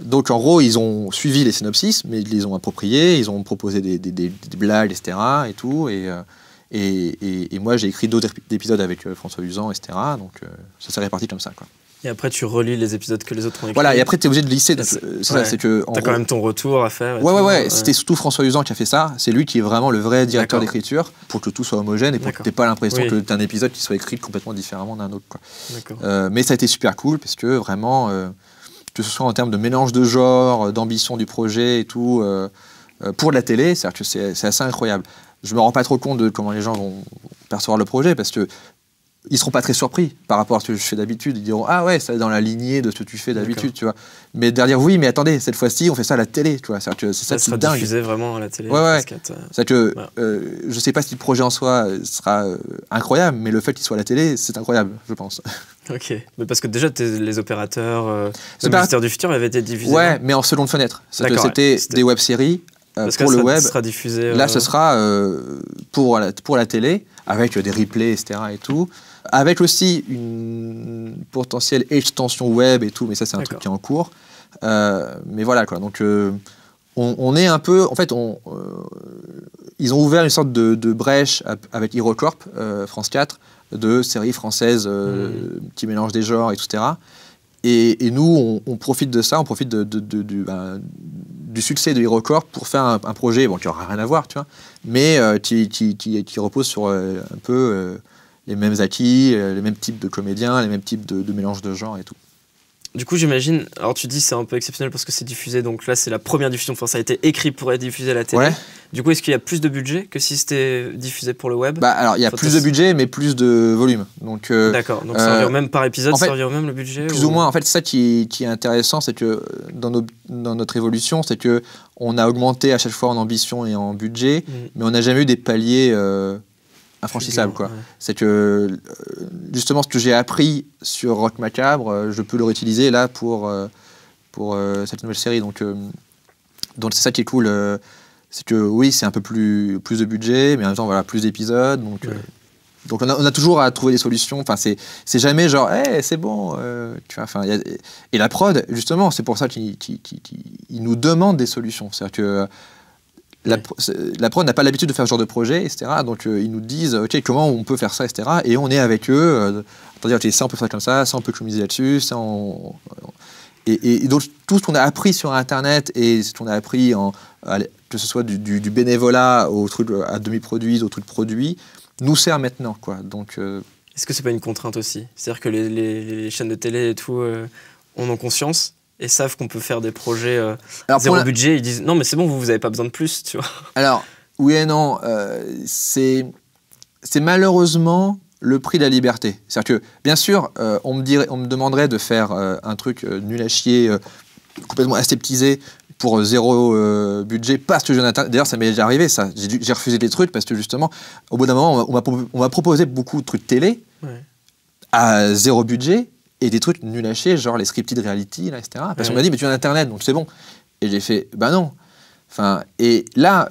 Donc, en gros, ils ont suivi les synopsis, mais ils les ont appropriés, ils ont proposé des blagues, etc. et tout. Et moi, j'ai écrit d'autres épisodes avec François Uzan, etc. Donc, ça s'est réparti comme ça, quoi. Et après, tu relis les épisodes que les autres ont écrits. Voilà, et après, tu es obligé de lisser. T'as quand même ton retour à faire. Ouais. C'était surtout François Uzan qui a fait ça. C'est lui qui est vraiment le vrai directeur d'écriture pour que tout soit homogène et pour que tu n'aies pas l'impression que tu as un épisode qui soit écrit complètement différemment d'un autre, quoi. Mais ça a été super cool parce que vraiment, que ce soit en termes de mélange de genres, d'ambition du projet et tout, pour de la télé, c'est-à-dire que c'est assez incroyable. Je me rends pas trop compte de comment les gens vont percevoir le projet parce que ils seront pas très surpris par rapport à ce que je fais d'habitude. Ils diront ah ouais, ça est dans la lignée de ce que tu fais d'habitude, tu vois. Mais derrière oui, mais attendez, cette fois-ci on fait ça à la télé, tu vois. C'est ça qui est dingue. Diffusé vraiment à la télé. Ouais. C'est que je sais pas si le projet en soi sera incroyable, mais le fait qu'il soit à la télé, c'est incroyable, je pense. Ok, mais parce que déjà les opérateurs, le Mystère du Futur avait été diffusé. Ouais, mais en seconde fenêtre. C'était des web-séries. Pour le web, sera diffusé, là ce sera pour la télé, avec des replays, etc. et tout, avec aussi une potentielle extension web et tout, mais ça c'est un truc qui est en cours. Mais voilà quoi, donc on est un peu, en fait, ils ont ouvert une sorte de brèche avec HeroCorp, France 4, de séries françaises qui mélangent des genres, etc. Et nous, on profite de ça, on profite du succès de HeroCorp pour faire un projet qui n'aura rien à voir, tu vois, mais qui repose sur un peu les mêmes acquis, les mêmes types de comédiens, les mêmes types de mélange de genres et tout. Du coup, j'imagine, alors tu dis c'est un peu exceptionnel parce que c'est diffusé, donc là c'est la première diffusion, enfin ça a été écrit pour être diffusé à la télé. Ouais. Du coup, est-ce qu'il y a plus de budget que si c'était diffusé pour le web? Alors il y a plus de budget, mais plus de volume. D'accord, donc ça revient même par épisode, ça revient même le budget? Plus ou moins, en fait, c'est ça qui est intéressant, c'est que dans notre évolution, c'est que on a augmenté à chaque fois en ambition et en budget, mais on n'a jamais eu des paliers infranchissable, quoi. Ouais. C'est que justement ce que j'ai appris sur Rock Macabre, je peux le réutiliser là pour cette nouvelle série. Donc c'est ça qui est cool. C'est que oui, c'est un peu plus de budget, mais en même temps voilà, plus d'épisodes. Donc on a toujours à trouver des solutions. Enfin c'est jamais genre hey, c'est bon. Tu vois. Enfin et la prod justement, c'est pour ça qu'ils nous demandent des solutions. C'est-à-dire que la prod n'a pas l'habitude de faire ce genre de projet, etc. Donc ils nous disent ok, comment on peut faire ça, etc. Et on est avec eux pour dire ok, ça on peut faire comme ça on peut communiser là-dessus, ça on... Et donc tout ce qu'on a appris sur Internet et ce qu'on a appris que ce soit du bénévolat aux trucs à demi-produits, aux trucs produits, nous sert maintenant, quoi. Donc est-ce que c'est pas une contrainte aussi? C'est-à-dire que les chaînes de télé et tout en ont conscience et savent qu'on peut faire des projets zéro budget, ils disent non mais c'est bon, vous avez pas besoin de plus, tu vois. Alors oui et non, c'est malheureusement le prix de la liberté. C'est-à-dire que bien sûr, on me demanderait de faire un truc nul à chier, complètement aseptisé pour zéro budget parce que d'ailleurs ça m'est déjà arrivé ça. J'ai refusé des trucs parce que justement au bout d'un moment on m'a proposé beaucoup de trucs télé à zéro budget. Et des trucs nuls à chier, genre les scripted reality, là, etc. Parce qu'on m'a dit, mais tu as Internet, donc c'est bon. Et j'ai fait, bah non. Enfin, et là,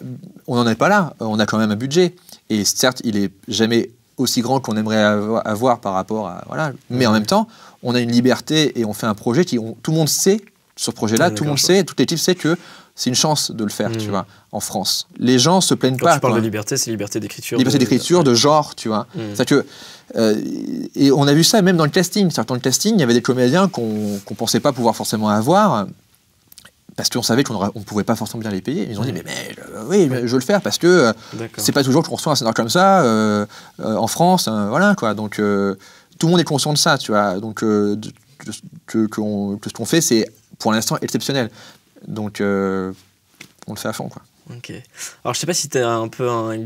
on n'en est pas là. On a quand même un budget. Et certes, il est jamais aussi grand qu'on aimerait avoir par rapport à... Voilà. Mais en même temps, on a une liberté et on fait un projet tout le monde sait, sur ce projet-là, tout le monde sait, toute l'équipe sait que c'est une chance de le faire, tu vois, en France. Les gens se plaignent pas. Quand tu parles de liberté, c'est liberté d'écriture. Liberté d'écriture, de genre, tu vois. C'est-à-dire que... et on a vu ça même dans le casting. C'est-à-dire que dans le casting, il y avait des comédiens qu'on pensait pas pouvoir forcément avoir parce qu'on savait qu'on ne pouvait pas forcément bien les payer. Ils ont dit, oui, je veux le faire parce que c'est pas toujours qu'on reçoit un scénario comme ça en France. Voilà, quoi. Donc, tout le monde est conscient de ça, tu vois. Donc, que ce qu'on fait, c'est pour l'instant exceptionnel. Donc, on le fait à fond, quoi. Ok. Alors, je sais pas si tu es un peu un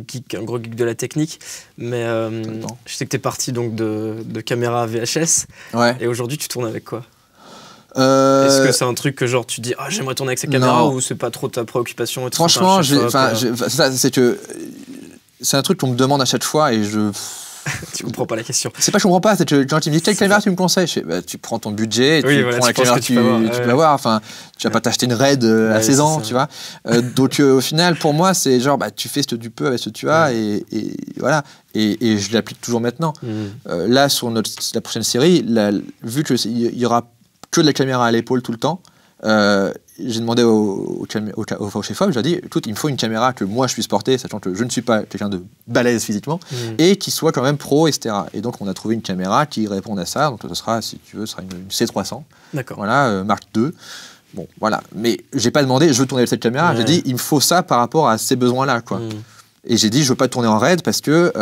gros geek de la technique, mais je sais que tu es parti donc de caméra VHS. Ouais. Et aujourd'hui, tu tournes avec quoi? Est-ce que c'est un truc que genre tu dis j'aimerais tourner avec cette caméra ou c'est pas trop ta préoccupation? Franchement, c'est un truc qu'on me demande à chaque fois et je... Tu comprends pas la question. C'est pas que je comprends pas, c'est que quand tu me dis quelle caméra tu me conseilles, tu prends ton budget, tu prends la caméra que tu peux avoir. Enfin, tu vas pas t'acheter une RED à 16 ans, tu vois. Donc au final, pour moi, c'est genre tu fais ce que tu peux avec ce que tu as et voilà. Et je l'applique toujours maintenant. Là, sur la prochaine série, vu qu'il y aura que de la caméra à l'épaule tout le temps, j'ai demandé au chef-op, je lui ai dit, écoute, il me faut une caméra que moi je puisse porter, sachant que je ne suis pas quelqu'un de balèze physiquement, et qui soit quand même pro, etc. Et donc on a trouvé une caméra qui réponde à ça, donc ce sera, si tu veux, ce sera une C300. D'accord. Voilà, Mark II. Bon, voilà. Mais j'ai pas demandé, je veux tourner avec cette caméra, j'ai dit, il me faut ça par rapport à ces besoins-là, quoi. Et j'ai dit, je veux pas tourner en RAID parce que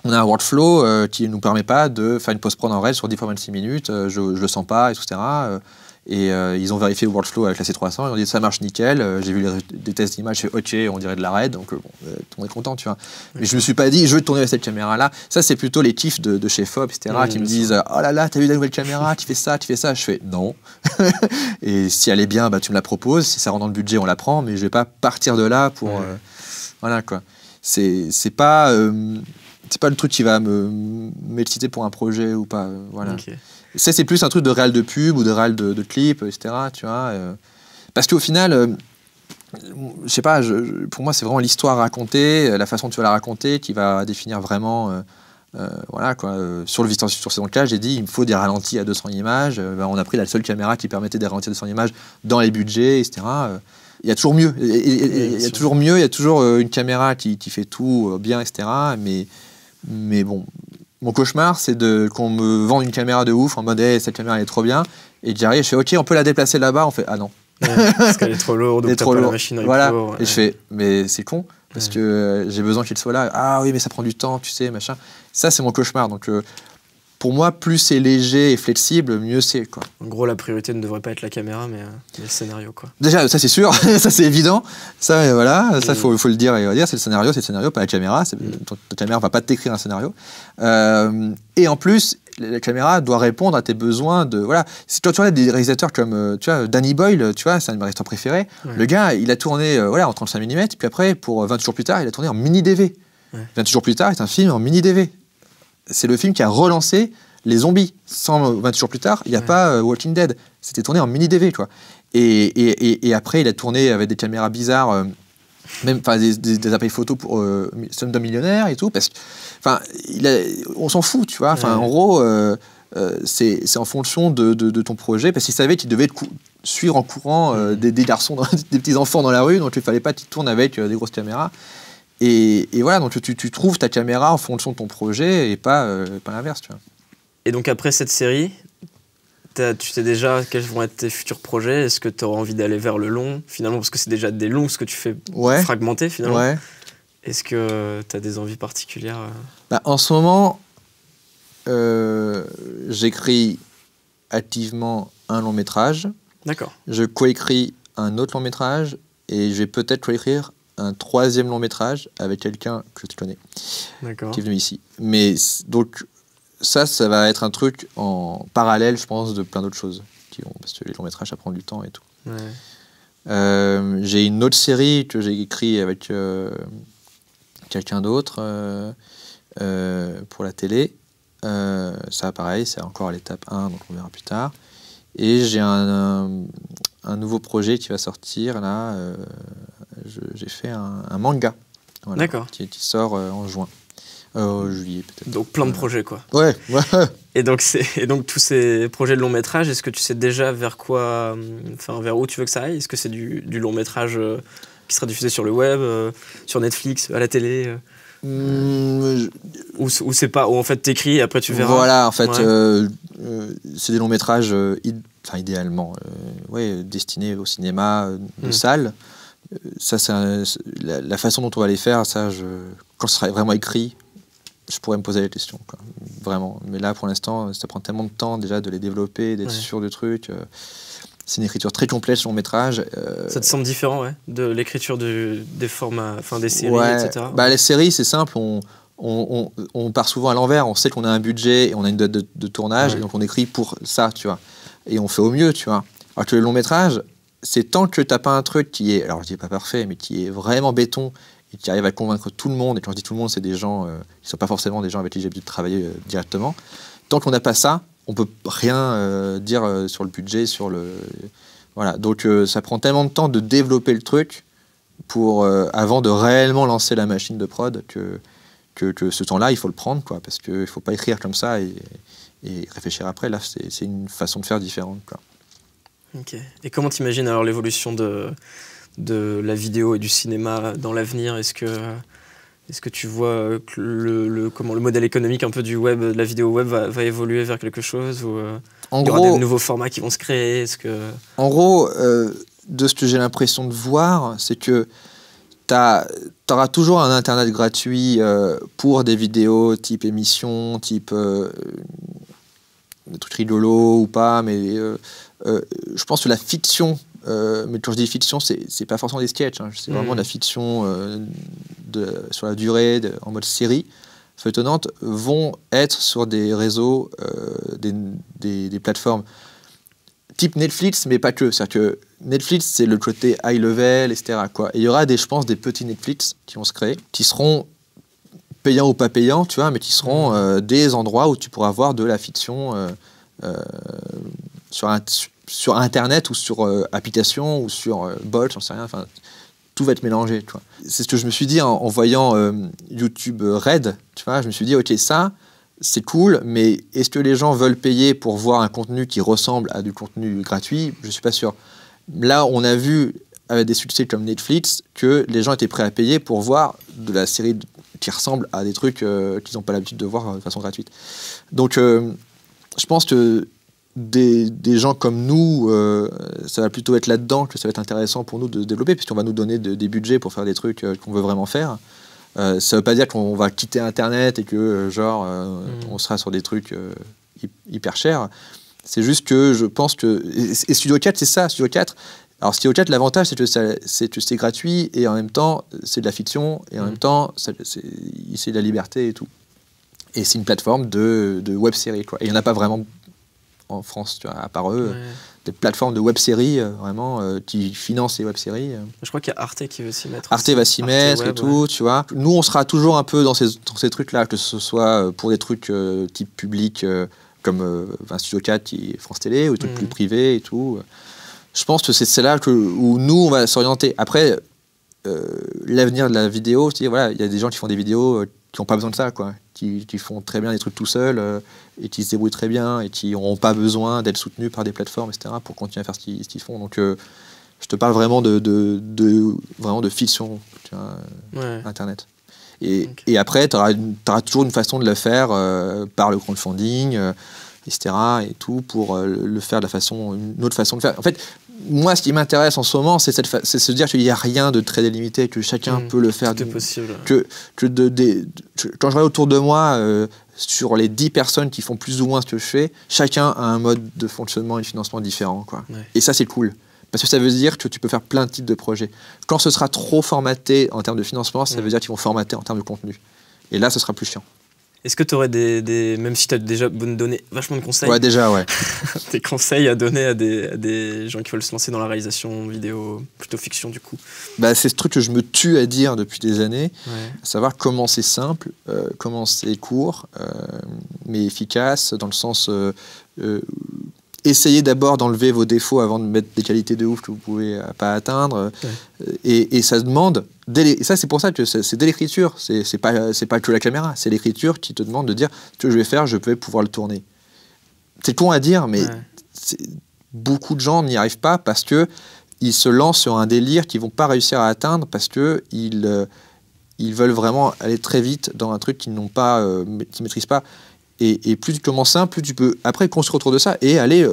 on a un workflow qui ne nous permet pas de faire une post-prod en RAID sur 10 fois 26 minutes, je le sens pas, etc. Et ils ont vérifié le workflow avec la C300, ils ont dit ça marche nickel, j'ai vu des tests d'image, j'ai fait ok, on dirait de la RED, donc bon, tout le monde est content, tu vois. Mais je me suis pas dit, je veux tourner avec cette caméra-là. Ça, c'est plutôt les kiffs de chez Fob, etc., qui me disent, oh là là, t'as vu la nouvelle caméra, tu fais ça. Je fais non. Et si elle est bien, bah, tu me la proposes, si ça rentre dans le budget, on la prend, mais je vais pas partir de là pour. Voilà, quoi. C'est pas le truc qui va m'exciter pour un projet ou pas. Voilà. Okay. Ça, c'est plus un truc de réal de pub ou de réal de clip, etc. Tu vois, parce qu'au final, je sais pas, pour moi, c'est vraiment l'histoire racontée, la façon dont tu vas la raconter qui va définir vraiment. Voilà, quoi. Sur le Visiteur du Futur saison 4, j'ai dit il me faut des ralentis à 200 images. On a pris la seule caméra qui permettait des ralentis à 200 images dans les budgets, etc. Il y a toujours mieux. Il y a toujours mieux. Il y a toujours une caméra qui fait tout bien, etc. Mais bon. Mon cauchemar, c'est qu'on me vende une caméra de ouf en mode hey, cette caméra elle est trop bien. Et j'arrive, je fais ok, on peut la déplacer là-bas. On fait ah non. Parce qu'elle est trop lourde, ou t'as pas la machinerie pour. Et je fais mais c'est con, parce que j'ai besoin qu'il soit là. Ah oui, mais ça prend du temps, tu sais, machin. Ça, c'est mon cauchemar. Donc pour moi, plus c'est léger et flexible, mieux c'est, quoi. En gros, la priorité ne devrait pas être la caméra, mais le scénario, quoi. Déjà, ça c'est sûr, ça c'est évident. Ça, voilà, ça faut le dire et redire. C'est le scénario, pas la caméra. Ta caméra va pas t'écrire un scénario. Et en plus, la caméra doit répondre à tes besoins de voilà. Si tu regardes des réalisateurs comme tu vois Danny Boyle, tu vois, c'est un de mes réalisateurs préférés. Le gars, il a tourné voilà en 35 mm, puis après pour 28 jours plus tard, il a tourné en mini DV. 28 jours plus tard, c'est un film en mini DV. C'est le film qui a relancé les zombies. 28 jours plus tard, il n'y a pas Walking Dead. C'était tourné en mini DV, quoi. Et après, il a tourné avec des caméras bizarres, même des appareils photo pour Slumdog Millionnaire et tout, parce que on s'en fout, tu vois. En gros, c'est en fonction de ton projet, parce qu'il savait qu'il devait suivre en courant des garçons, des petits enfants dans la rue, donc il ne fallait pas qu'il tourne avec des grosses caméras. Et voilà, donc tu trouves ta caméra en fonction de ton projet et pas l'inverse, tu vois. Et donc après cette série, tu sais déjà quels vont être tes futurs projets? Est-ce que tu auras envie d'aller vers le long, finalement, parce que c'est déjà des longs, ce que tu fais fragmenté, finalement. Ouais. Est-ce que tu as des envies particulières? En ce moment, j'écris activement un long métrage. D'accord. Je coécris un autre long métrage et je vais peut-être coécrire un 3e long métrage avec quelqu'un que tu connais, qui est venu ici. Mais donc ça va être un truc en parallèle, je pense, de plein d'autres choses parce que les longs métrages ça prend du temps et tout. J'ai une autre série que j'ai écrite avec quelqu'un d'autre pour la télé. Ça pareil, c'est encore à l'étape 1, donc on verra plus tard. Et j'ai un nouveau projet qui va sortir là. J'ai fait un manga, voilà, qui sort en juillet peut-être. Donc plein de projets, quoi. Ouais. Et donc tous ces projets de long métrage, est-ce que tu sais déjà vers où tu veux que ça aille? Est-ce que c'est du long métrage qui sera diffusé sur le web, sur Netflix, à la télé ou c'est pas, ou en fait t'écris et après tu verras? Voilà, en fait, c'est des longs métrages idéalement destinés au cinéma de salle. Ça, c'est la façon dont on va les faire. Ça, quand ce sera vraiment écrit, je pourrais me poser la question, quoi. Vraiment. Mais là, pour l'instant, ça prend tellement de temps déjà de les développer, d'être sûr de trucs. C'est une écriture très complexe, long métrage. Ça te semble différent, de l'écriture des formats, des séries, etc. Les séries, c'est simple. On part souvent à l'envers. On sait qu'on a un budget et on a une date de tournage, et donc on écrit pour ça, tu vois. Et on fait au mieux, tu vois. Alors que le long métrage, c'est tant que tu n'as pas un truc qui est, alors je dis pas parfait, mais qui est vraiment béton et qui arrive à convaincre tout le monde, et quand je dis tout le monde, c'est des gens qui ne sont pas forcément des gens avec qui j'ai l'habitude de travailler directement. Tant qu'on n'a pas ça, on ne peut rien dire sur le budget, voilà. Donc ça prend tellement de temps de développer le truc avant de réellement lancer la machine de prod que ce temps-là, il faut le prendre, quoi, parce qu'il ne faut pas écrire comme ça et réfléchir après. Là, c'est une façon de faire différente, quoi. Ok. Et comment t'imagines alors l'évolution de la vidéo et du cinéma dans l'avenir? Est-ce que tu vois que le modèle économique un peu du web, de la vidéo web va évoluer vers quelque chose, ou il y aura des nouveaux formats qui vont se créer? En gros, de ce que j'ai l'impression de voir, c'est que t'auras toujours un internet gratuit pour des vidéos type émission, type des trucs rigolos ou pas, mais je pense que la fiction, mais quand je dis fiction, c'est pas forcément des sketchs, hein, c'est vraiment de la fiction sur la durée, en mode série feuilletonnante, vont être sur des réseaux, des plateformes type Netflix, mais pas que. C'est-à-dire que Netflix, c'est le côté high level, etc., quoi. Et il y aura je pense, des petits Netflix qui vont se créer, qui seront payants ou pas payants, tu vois, mais qui seront des endroits où tu pourras voir de la fiction sur Internet ou sur application ou sur Bolt, j'en sais rien. Enfin, tout va être mélangé, tu vois. C'est ce que je me suis dit en voyant YouTube Red, tu vois. Je me suis dit, ok, ça, c'est cool, mais est-ce que les gens veulent payer pour voir un contenu qui ressemble à du contenu gratuit? Je suis pas sûr. Là, on a vu avec des succès comme Netflix que les gens étaient prêts à payer pour voir de la série qui ressemble à des trucs qu'ils n'ont pas l'habitude de voir de façon gratuite. Donc, je pense que des gens comme nous, ça va plutôt être là-dedans que ça va être intéressant pour nous de se développer, puisqu'on va nous donner des budgets pour faire des trucs qu'on veut vraiment faire. Ça ne veut pas dire qu'on va quitter Internet et que on sera sur des trucs hyper chers. C'est juste que je pense que... Et Studio 4, c'est ça, Studio 4. Alors Studio 4, l'avantage, c'est que c'est gratuit et en même temps, c'est de la fiction et en même temps, c'est de la liberté et tout. Et c'est une plateforme de web-série, quoi. Et il n'y en a pas vraiment en France, tu vois, à part eux. Des plateformes de web-séries, vraiment, qui financent les web-séries. Je crois qu'il y a Arte qui veut s'y mettre. Arte va s'y mettre et tout, tu vois. Nous, on sera toujours un peu dans ces trucs-là, que ce soit pour des trucs type public, comme Studio 4 qui est France Télé, ou des trucs plus privés et tout. Je pense que c'est là où nous, on va s'orienter. Après, l'avenir de la vidéo, voilà, il y a des gens qui font des vidéos qui n'ont pas besoin de ça, quoi. Qui font très bien des trucs tout seuls et qui se débrouillent très bien et qui n'auront pas besoin d'être soutenus par des plateformes, etc., pour continuer à faire ce qu'ils font. Donc, je te parle vraiment vraiment de fiction, tu vois, Internet. Et après, tu auras toujours une façon de le faire par le crowdfunding, etc., et tout, pour le faire de une autre façon de faire. En fait, moi, ce qui m'intéresse en ce moment, c'est se dire qu'il n'y a rien de très délimité, que chacun peut le faire. Tout est possible. Quand je regarde autour de moi, sur les 10 personnes qui font plus ou moins ce que je fais, chacun a un mode de fonctionnement et de financement différent, quoi. Et ça, c'est cool. Parce que ça veut dire que tu peux faire plein de types de projets. Quand ce sera trop formaté en termes de financement, ça veut dire qu'ils vont formater en termes de contenu. Et là, ce sera plus chiant. Est-ce que tu aurais même si tu as déjà donné vachement de conseils, ouais, déjà, ouais. des conseils à donner à des gens qui veulent se lancer dans la réalisation vidéo, plutôt fiction du coup? C'est ce truc que je me tue à dire depuis des années, à savoir comment c'est simple, comment c'est court, mais efficace, dans le sens... essayez d'abord d'enlever vos défauts avant de mettre des qualités de ouf que vous ne pouvez pas atteindre. Et ça demande... Et ça, c'est pour ça que c'est dès l'écriture. C'est pas que la caméra. C'est l'écriture qui te demande de dire ce que je vais faire, je vais pouvoir le tourner. C'est con à dire, mais beaucoup de gens n'y arrivent pas parce qu'ils se lancent sur un délire qu'ils ne vont pas réussir à atteindre parce qu'ils veulent vraiment aller très vite dans un truc qu'ils ne maîtrisent pas. Et plus tu commences simple, plus tu peux après construire autour de ça et aller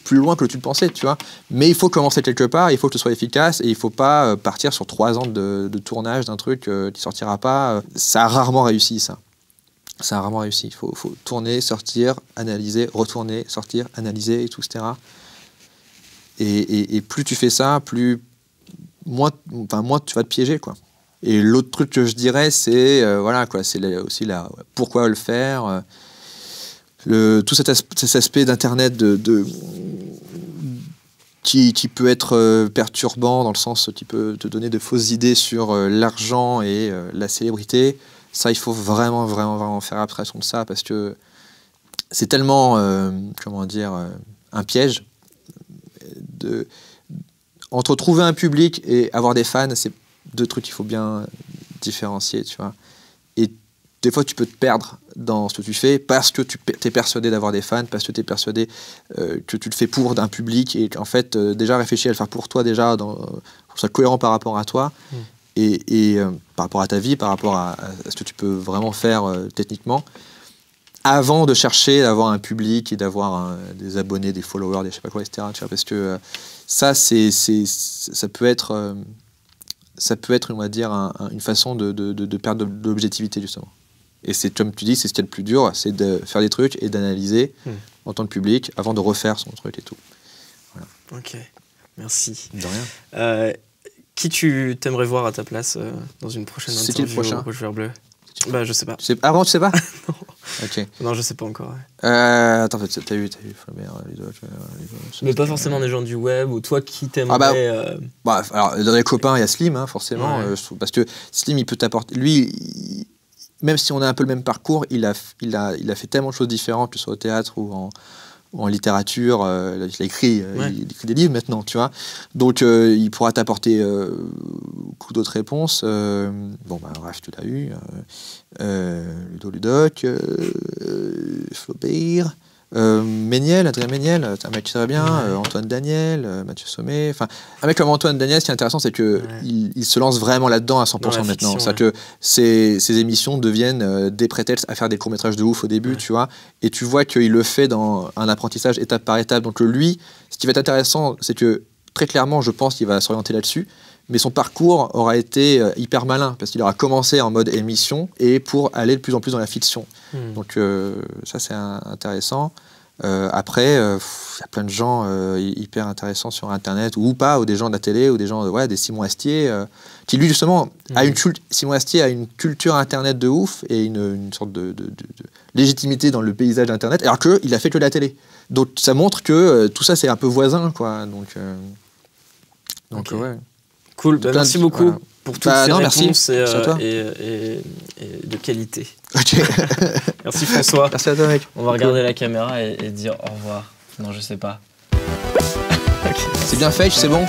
plus loin que tu le pensais, tu vois. Mais il faut commencer quelque part, il faut que ce soit efficace et il ne faut pas partir sur 3 ans de tournage d'un truc qui ne sortira pas. Ça a rarement réussi, ça. Ça a rarement réussi. Il faut tourner, sortir, analyser, retourner, sortir, analyser, et tout, etc. Et plus tu fais ça, moins tu vas te piéger, quoi. Et l'autre truc que je dirais, c'est c'est aussi pourquoi le faire. Tout cet aspect d'Internet qui peut être perturbant dans le sens qui peut te donner de fausses idées sur l'argent et la célébrité. Ça, il faut vraiment, vraiment, vraiment faire abstraction de ça parce que c'est tellement, un piège. Entre trouver un public et avoir des fans, c'est 2 trucs qu'il faut bien différencier, tu vois. Et des fois, tu peux te perdre dans ce que tu fais parce que tu es persuadé d'avoir des fans, parce que tu es persuadé que tu le fais pour d'un public et qu'en fait, déjà réfléchis à le faire pour toi, déjà, pour que ce soit cohérent par rapport à toi et par rapport à ta vie, par rapport à ce que tu peux vraiment faire techniquement, avant de chercher d'avoir un public et d'avoir des abonnés, des followers, des je sais pas quoi, etc. Tu vois, parce que ça peut être, on va dire, une façon de perdre de l'objectivité, justement. Et c'est comme tu dis, c'est ce qu'il y a de plus dur, c'est de faire des trucs et d'analyser en tant que public avant de refaire son truc et tout. Voilà. Ok, merci. De rien. Qui tu t'aimerais voir à ta place dans une prochaine C'est qui interview le prochain? Rouge Vert Bleu? Bah, je sais pas. Avant, tu sais pas? Non. Ok. Non, je sais pas encore. Ouais. Attends, t'as vu Flaubert, Mais pas forcément des gens du web, ou toi qui t'aimerais. Bah, alors, dans les copains, il y a Slim, hein, forcément, Ouais. parce que Slim, il peut t'apporter. Lui, même si on a un peu le même parcours, il a fait tellement de choses différentes, que ce soit au théâtre ou en littérature. Il a écrit, Ouais. il écrit des livres maintenant, tu vois. Donc, il pourra t'apporter beaucoup d'autres réponses. Bon, bah, bref, tu l'as eu. Ludoc, Flaubert. Adrien Méniel, c'est un mec qui serait bien, Antoine Daniel, Mathieu Sommet. Enfin, un mec comme Antoine Daniel, ce qui est intéressant, c'est que il se lance vraiment là-dedans à 100% maintenant. C'est-à-dire que ses émissions deviennent des prétextes à faire des courts-métrages de ouf au début, tu vois. Et tu vois qu'il le fait dans un apprentissage étape par étape. Donc lui, ce qui va être intéressant, c'est que très clairement, je pense qu'il va s'orienter là-dessus. Mais son parcours aura été hyper malin, parce qu'il aura commencé en mode émission et pour aller de plus en plus dans la fiction. Donc ça, c'est intéressant. Après, il y a plein de gens hyper intéressants sur Internet, ou pas, ou des gens de la télé, ou des gens, des Simon Astier, qui lui, justement, Simon Astier a une culture Internet de ouf et une sorte de légitimité dans le paysage d'Internet, alors qu'il a fait que de la télé. Donc ça montre que tout ça, c'est un peu voisin, quoi. Donc Ok. ouais. Cool, bah, merci beaucoup pour toutes ces réponses merci. Et de qualité. Ok. Merci François. Merci à toi, mec. On va regarder la caméra et dire au revoir. Non, je sais pas. C'est bien fait, c'est bon.